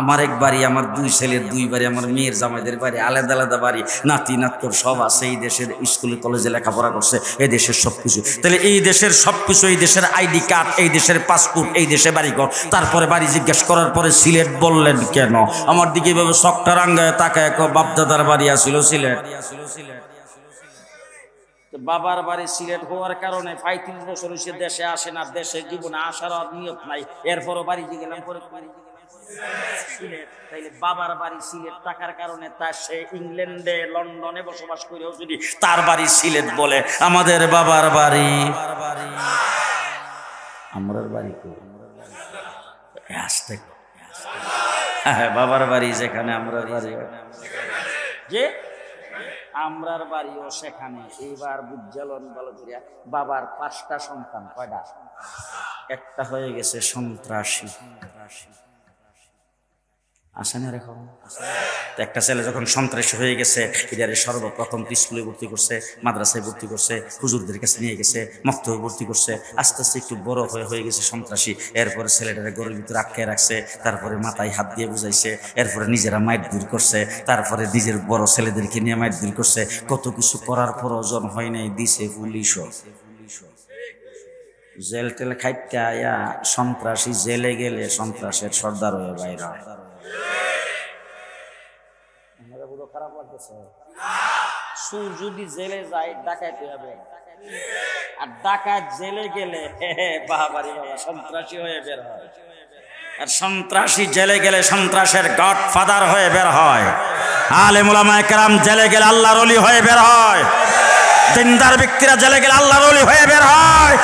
আমার এক বাড়ি, আমার 2 ছেলের 2 বাড়ি, আমার মেয়ের জামাইদের বাড়ি, আলাদা আলাদা বাড়ি, নাতি নাতর সব আছে। এই দেশের স্কুলে কলেজে লেখাপড়া করছে, এই দেশের সবকিছু। তাহলে এই দেশের সবকিছু, এই দেশের আইডি কার্ড, এই দেশের পাসপোর্ট, এই দেশে বাড়ি ঘর, তারপরে বাড়ি জিজ্ঞেস করার পরে সিলেট বললেন কেন? আমার দিকে এভাবে চকটা রাঙ্গায় তাকায়, বাপদাদার বাড়ি আসিল সিলেট। বাবার বাড়ি সিলেট হওয়ার কারণে 35 বছর হয়েছে দেশে আসে না, দেশে জীবনে আসার নিয়ত নাই। এরপরও বাড়িতে গেলাম, পরে সিলেট। তাইলে বাবার বাড়ি সিলেট থাকার কারণে তার সে ইংল্যান্ডে লন্ডনে বসবাস করেও যদি তার বাড়ি সিলেট বলে, আমাদের বাবার বাড়ি, আমরার বাড়ি আসতে বাবার বাড়ি যেখানে আমরার বাড়ি, যে আমরার বাড়িও সেখানে। এইবার বুঝালন ভালো করিয়া, বাবার 5টা সন্তান। কয়টা? একটা হয়ে গেছে সন্ত্রাসী। আসে না এরকম? একটা ছেলে যখন সন্ত্রাসী হয়ে গেছে, এটারে সর্বপ্রথম স্কুলে ভর্তি করছে, মাদ্রাসায় ভর্তি করছে, হুজুরদের কাছে নিয়ে গেছে, মক্তবে ভর্তি করছে। আস্তে আস্তে একটু বড় হয়ে গেছে সন্ত্রাসী। এরপরে ছেলেটারে ঘরের ভিতরে আটকায় রাখছে, তারপরে মাথায় হাত দিয়ে বুঝাইছে, এরপরে নিজেরা মাইট দূর করছে, তারপরে নিজের বড় ছেলেদেরকে নিয়ে মাইট দূর করছে। কত কিছু করার পর ওজন হয় নাই, দিছে পুলিশও। জেল টেল খাইতে আয়া সন্ত্রাসী জেলে গেলে সন্ত্রাসের সর্দার হয়ে বাইরে হয়। খারাপ লাগতেছে? সুর যদি জেলে যায় ডাকাইতে হবে, আর ডাকাত জেলে গেলে বাবারি বাবা সন্ত্রাসী হয়ে বের হয়। আর সন্ত্রাসী জেলে গেলে সন্ত্রাসের গডফাদার হয়ে বের হয়। আলেম উলামায়ে কেরাম জেলে গেলে আল্লাহর ওলি হয়ে বের হয়। দিনদার ব্যক্তিরা জেলে গেলে আল্লাহর ওলি হয়ে বের হয়।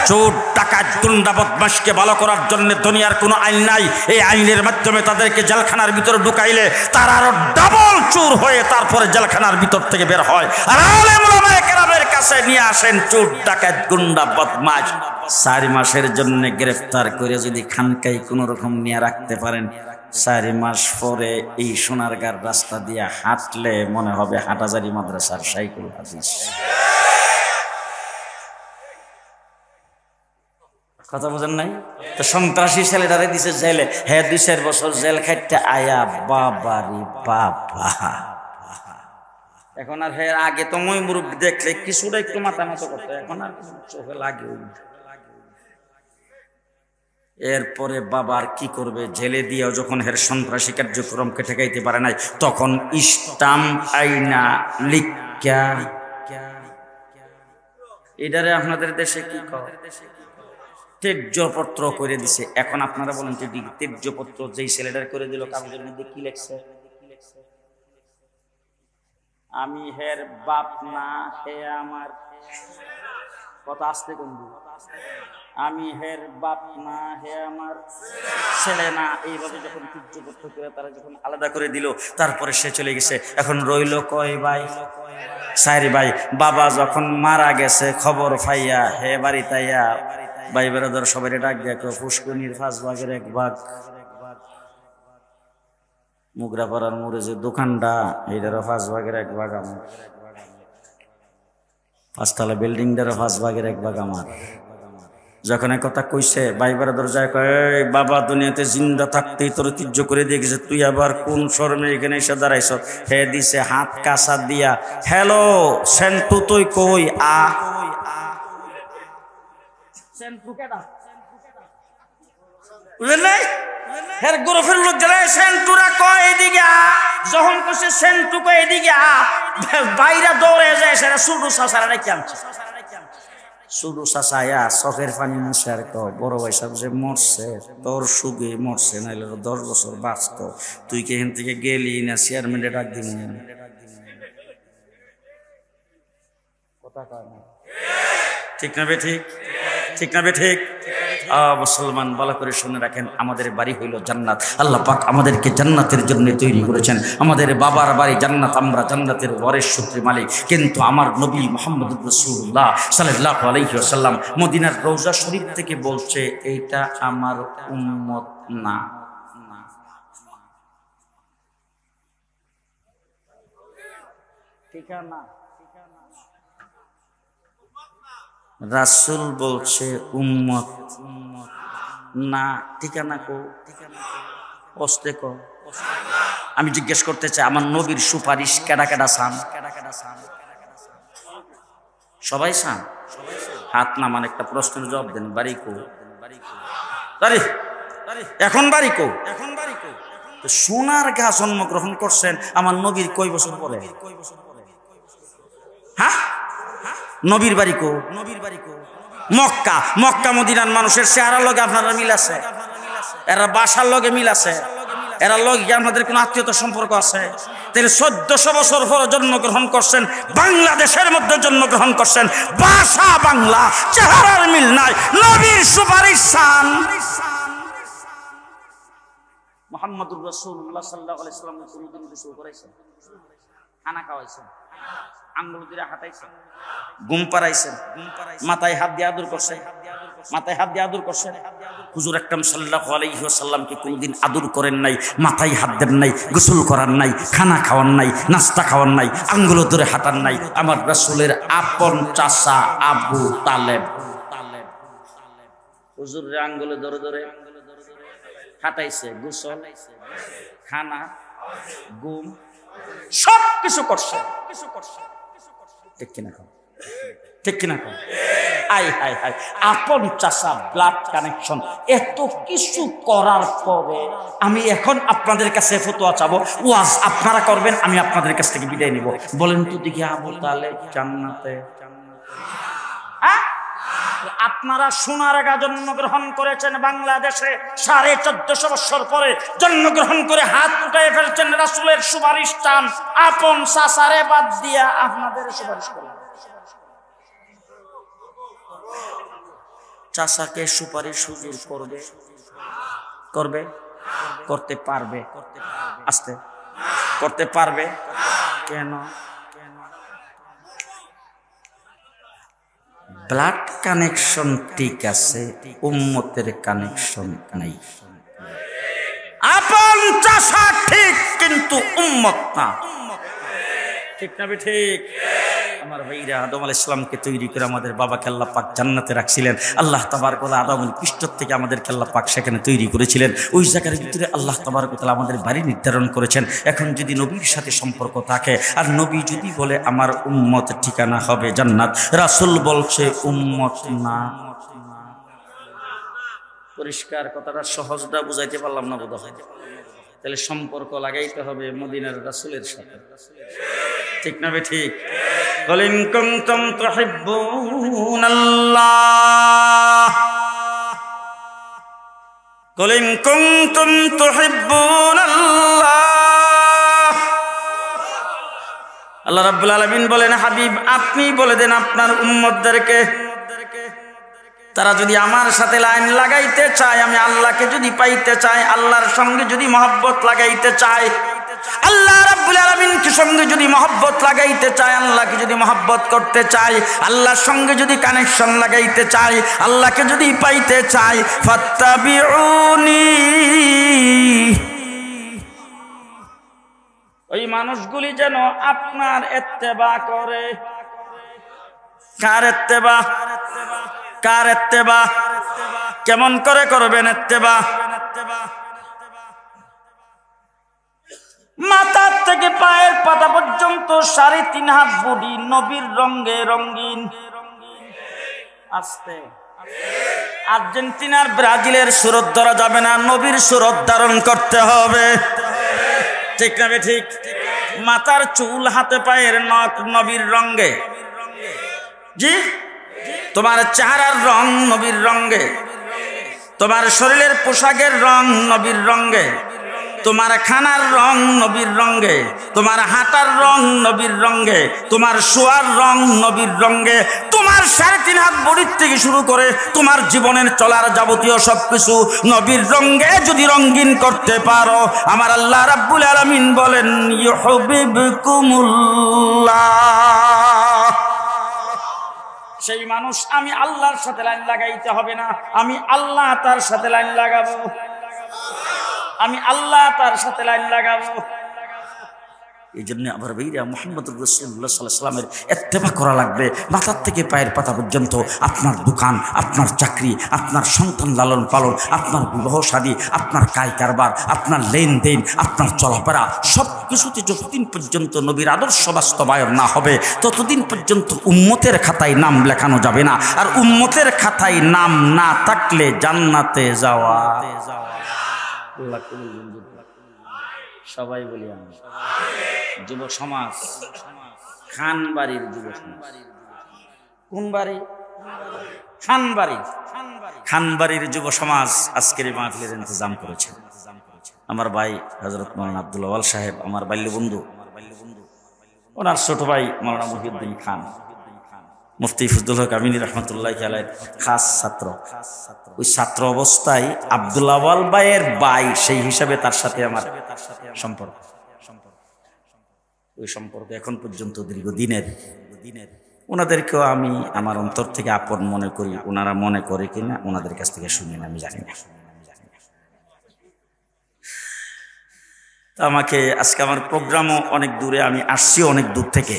চোর ডাকাত গুন্ডা বদমাশকে ভালো করার জন্য দুনিয়ার কোনো আইন নাই। এই আইনের মাধ্যমে তাদেরকে জেলখানার ভিতরে ঢুকাইলে তারা আরো ডাবল চোর হয়ে তারপরে জেলখানার ভিতর থেকে বের হয়। আর আলেম উলামায়ে কেরামের কাছে নিয়ে আসেন চোর ডাকাত গুন্ডা বদমাশ, 4 মাসের জন্য গ্রেফতার করে যদি খানকাই কোনো রকম নিয়ে রাখতে পারেন, 4 মাস পরে এই সোনারগাঁর রাস্তা দিয়ে হাঁটলে মনে হবে হাটাজারি মাদ্রাসার সাইকুল হাদিস। কথা বোঝেন নাই? তো সন্ত্রাসী ছেলেটারে দিছে জেলে, হ্যাঁ 2-4 বছর জেল খাইতে আয়া বাবারি বাবা। এখন আর হ্যাঁ আগে তো মই মুরব্বী দেখলে কিছুটা একটু মাথা মতো করতো, এখন আর চোখে লাগে। এরপরে বাবার কি করবে? জেলে দিয়েও যখন হের সন্ত্রাসী কার্যক্রমকে ঠেকাইতে পারে নাই, তখন স্টাম্প আইনা লিখা, এটারে আপনাদের দেশে কি কয়? তেজ্যপত্র করে দিছে। এখন আপনারা বলেন যে তেজ্যপত্র যেই ছেলেটার করে দিল, কাগজের মধ্যে কি লেখছে? আমি হের বাপ না, হে আমার, কথা আসতে কোন, আমি হের বাপ না, হে আমার ছেলে না। এইভাবে যখন তেজ্যপত্র করে তারা যখন আলাদা করে দিল, তারপরে সে চলে গেছে। এখন রইল কয় ভাই? 4 ভাই। বাবা যখন মারা গেছে খবর পাইয়া হে বাড়ি তাইয়া ভাই বেরাদার সবাই ডাক দেখো, পুষ্কনির 5 ভাগের 1 ভাগ, মুগরাপাড়ার মোড়ে যে দোকানটা এইটারও 5 ভাগের 1 ভাগ আমার, 5তলা বিল্ডিংটারও 5 ভাগের 1 ভাগ আমার। যখন কথা কইছে ভাই বেরাদার যায় কয়, বাবা দুনিয়াতে জিন্দা থাকতেই তোর ঐতিহ্য করে দিয়ে গেছে, তুই আবার কোন শরমে এখানে এসে দাঁড়াইছ? হে দিছে হাত কাঁচা দিয়া, হ্যালো সেন্টু তুই কই আ? বুঝলেন নাই? এর গ্রুপের লোক যারা সেন্টুরা কয় এদিকে যখন কইছে সেন্টু কয় এদিকে বাইরে দৌড়ে যায় সেটা সুডু সাসারা রেখে আনছে। সুডু সাসায়া চোখের পানি মুছে আর বড় ভাই সাহেব যে মরছে তোর সুগে মরছে, নাইলে 10 বছর বাঁচত, তুই কি এখান থেকে গেলি না চেয়ারম্যানে ডাক দিবি না? কথা কয় না, ঠিক না বে ঠিক? ঠিক না বে ঠিক? মুসলমান ভালো করে শুনে রাখেন, আমাদের বাড়ি হইল জান্নাত। আল্লাহ পাক আমাদেরকে জান্নাতের জন্য তৈরি করেছেন। আমাদের বাবার বাড়ি জান্নাত, আমরা জান্নাতের ওয়ারিস সূত্রে মালিক। কিন্তু আমার নবী মুহাম্মদুর রাসূলুল্লাহ সাল্লাল্লাহু আলাইহি ওয়াসাল্লাম মদিনার রওজা শরীফ থেকে বলছে এইটা আমার উম্মত না। ঠিক না? রাসূল বলছে উম্মত না। ঠিকানা কো, অস্তে কো। আমি জিজ্ঞেস করতে চাই, আমার নবীর সুপারিশ কেডা কেডা চান? সবাই চান? হাত না, মানে একটা প্রশ্নের জবাব দেন। বাড়ি কো? এখন বাড়ি কো? সোনার গা জন্মগ্রহণ করছেন আমার নবীর কয় বছর পরে? হ্যাঁ, নবীর বাড়ি কো? মক্কা। মক্কা মদিনার মানুষের চেহারার লগে আপনারা মিল আছে, এরা বাসার লগে মিল আছে, এরা লগে আপনাদের কোন আত্মীয়তার সম্পর্ক আছে? তাহলে 1400 বছর পরে জন্মগ্রহণ করছেন, বাংলাদেশের মধ্যে জন্মগ্রহণ করছেন, ভাষা বাংলা, চেহারার মিল নাই, নবীর সুপারিশ চান। মুহাম্মদুর রাসূলুল্লাহ সাল্লাল্লাহু আলাইহি ওয়াসাল্লাম কোনদিন গোসল করাইছেন? খানা খাওয়াইছেন? আঙ্গুল দিয়ে হাঁটাইছেন? ঘুম পাড়াইছেন? মাথায় হাত দিয়ে আদর করছেন? মাথায় হাত দিয়ে আদর করছেন? হুজুর আকরাম সাল্লাল্লাহু আলাইহি ওয়াসাল্লামকে কোনদিন আদর করেন নাই, মাথায় হাত দেন নাই, গোসল করার নাই, খানা খাওয়ান নাই, নাস্তা খাওয়ান নাই, আঙ্গুল ধরে হাঁটান নাই? আমার রাসূলের আপন চাচা আবু তালেব হুজুরের আঙ্গুলে ধরে ধরে হাঁটাইছে, গোসল, খানা, ঘুম, সব কিছু করছে। ঠিক কিনা? ঠিক কিনা? আই হাই হাই, আপন চাচা, ব্লাড কানেকশন, এত কিছু করার পরে আমি এখন আপনাদের কাছে ফতোয়া চাবো, ওয়াজ আপনারা করবেন, আমি আপনাদের কাছ থেকে বিদায় নিব। বলেন তো দেখি, আবু তালেব জান্নাতে? আপনারা সোনারগাঁ জন্মগ্রহণ করেছেন বাংলাদেশে, 1450 বছর পরে জন্মগ্রহণ করে হাত উঠায় ফেলছেন, রাসূলের সুপারিশ চান, আপন চাচারে বাদ দিয়া আপনাদের সুপারিশ করেন। চাচাকে সুপারিশ হুজুর করবে? করবে? করতে পারবে? আস্তে করতে পারবে? কেন? ব্লাড কানেকশন ঠিক আছে, উম্মতের কানেকশন নাই। আপন চাচা ঠিক, কিন্তু উম্মত না। ঠিক না? ঠিক। আমার ভাইরা, আদম আলাইহিস সালামকে তৈরি করে আমাদের বাবাকে আল্লাহ পাক জান্নাতে রাখছিলেন। আল্লাহ তাবারক ওয়া তাআলা আদমের পৃষ্ঠ থেকে আমাদেরকে আল্লাহ পাক সেখানে তৈরি করেছিলেন। ওই জায়গার ভিতরে আল্লাহ তাবারক ওয়া তাআলা আমাদের বাড়ি নির্ধারণ করেছেন। এখন যদি নবীর সাথে সম্পর্ক থাকে, আর নবী যদি বলে আমার উম্মত ঠিকানা হবে জান্নাত, রাসূল বলছে উম্মত না। পরিষ্কার কথাটা, সহজটা বুঝাইতে পারলাম না বোধ হয়। তাহলে সম্পর্ক লাগাইতে হবে মদিনার রাসূলের সাথে। ঠিক না বে ঠিক? কুল ইন কুনতুম তুহিব্বুনাল্লাহ, কুল ইন কুনতুম তুহিব্বুনাল্লাহ। আল্লাহ রাব্বুল আলামিন বলেন, হাবিব আপনি বলে দেন আপনার উম্মতদেরকে, তারা যদি আমার সাথে লাইন লাগাইতে চায়, আমি আল্লাহকে যদি পাইতে চায়, আল্লাহর সঙ্গে যদি মহব্বত লাগাইতে চায়, আল্লাহ রাব্বুল আলামিনকে সঙ্গে যদি মহব্বত লাগাইতে চায়, আল্লাহকে যদি মহব্বত করতে চায়, আল্লাহর সঙ্গে যদি কানেকশন লাগাইতে চায়, আল্লাহকে যদি পাইতে চায়, ফাত্তাবিউনি, ওই মানুষগুলি যেন আপনার ইত্তেবা করে। কার ইত্তেবা? কার ইত্তেবা? কেমন করে করবেন ইত্তেবা? মাথার থেকে পায়ের পাতা পর্যন্ত 3.5 হাত বডি নবীর রঙে রঙিন। আস্তে আর্জেন্টিনার ব্রাজিলের সুরত ধরা যাবে না, নবীর সুরত ধারণ করতে হবে। ঠিক না ঠিক? মাথার চুল, হাতে পায়ের নখ নবীর রঙে, জি, তোমার চেহারার রং নবীর রঙে, তোমার শরীরের পোশাকের রং নবীর রঙে, তোমার খানার রং নবীর রঙে, তোমার হাঁটার রং নবীর রঙে, তোমার শোয়ার রং নবীর রঙে, তোমার 3.5 হাত বডির থেকে শুরু করে তোমার জীবনের চলার যাবতীয় সবকিছু নবীর রঙে যদি রঙিন করতে পারো, আমার আল্লাহ রাব্বুল আলামিন বলেন ইউহিব্বুকুমুল্লাহ। সেই মানুষ আমি আল্লাহর সাথে লাইন লাগাইতে হবে না, আমি আল্লাহ তার সাথে লাইন লাগাবো, আমি আল্লাহ তার সাথে লাইন লাগাবো। এই জন্য আবার ভাইরা মুহাম্মদুর রাসূলুল্লাহ সাল্লাল্লাহু আলাইহি ওয়াসাল্লামের ইত্তেবা করা লাগবে। মাথার থেকে পায়ের পাতা পর্যন্ত আপনার দোকান, আপনার চাকরি, আপনার সন্তান লালন পালন, আপনার বিবাহ শাদী, আপনার কায় কারবার, আপনার লেনদেন, আপনার চলাফেরা সব কিছুতে যতদিন পর্যন্ত নবীর আদর্শ বাস্তবায়ন না হবে ততদিন পর্যন্ত উম্মতের খাতায় নাম লেখানো যাবে না। আর উম্মতের খাতায় নাম না থাকলে জান্নাতে যাওয়া সবাই বলি আমি। যুব সমাজ, খানবাড়ির যুব সমাজ, কোন বাড়ি? খানবাড়ি। খানবাড়ির যুব সমাজ আজকের এই মাহফিলের ইন্তজাম করেছেন আমার ভাই হযরত মাওলানা আব্দুল ওয়াল সাহেব, আমার বাল্যবন্ধু, ওনার ছোট ভাই মাওলানা মুহিউদ্দিন খান, মুফতি ফজলুল হক আমিনী রহমতুল্লাহি আলাইহির খাস ছাত্র। ওই ছাত্র অবস্থায় আব্দুল ওয়াল ভাইয়ের ভাই, সেই হিসাবে তার সাথে আমার সম্পর্ক। ওই সম্পর্ক এখন পর্যন্ত দীর্ঘদিনের। ওনাদেরকেও আমি আমার অন্তর থেকে আপন মনে করি, ওনারা মনে করে কিনা ওনাদের কাছ থেকে শুনি না আমি জানি না। আমাকে আজকে আমার প্রোগ্রামও অনেক দূরে, আমি আসছি অনেক দূর থেকে।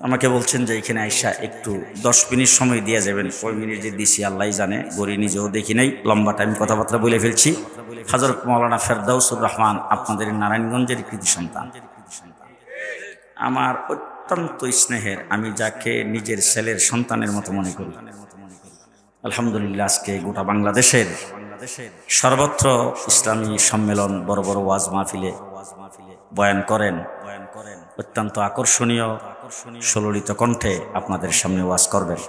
আমাকে বলছেন যে এখানে আইসা একটু 10 মিনিট সময় দিয়ে যাবেন। কয় মিনিট যে দিছি আল্লাহ জানে, গড়ি নিজেও দেখি নাই, লম্বা টাইম কথাবার্তা বলে ফেলছি। হযরত মাওলানা ফেরদাউসুর রহমান আপনাদের নারায়ণগঞ্জের কৃতি সন্তান, আমার অত্যন্ত স্নেহের, আমি যাকে নিজের ছেলের সন্তানের মতো মনে করি। আলহামদুলিল্লাহ আজকে গোটা বাংলাদেশের সর্বত্র ইসলামী সম্মেলন, বড় বড় ওয়াজ মাহফিলে বয়ান করেন, অত্যন্ত আকর্ষণীয় সুললিত কণ্ঠে আপনাদের সামনে ওয়াজ করবেন।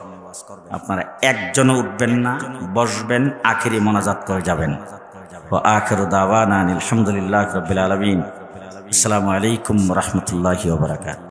আপনারা একজনও উঠবেন না, বসবেন, আখিরি মোনাজাত করে যাবেন। ওয়া আখিরু দাওয়ানা আলহামদুলিল্লাহি রাব্বিল আলামিন। আসসালামু আলাইকুম ওয়া রাহমাতুল্লাহি ওয়া বারাকাতুহু।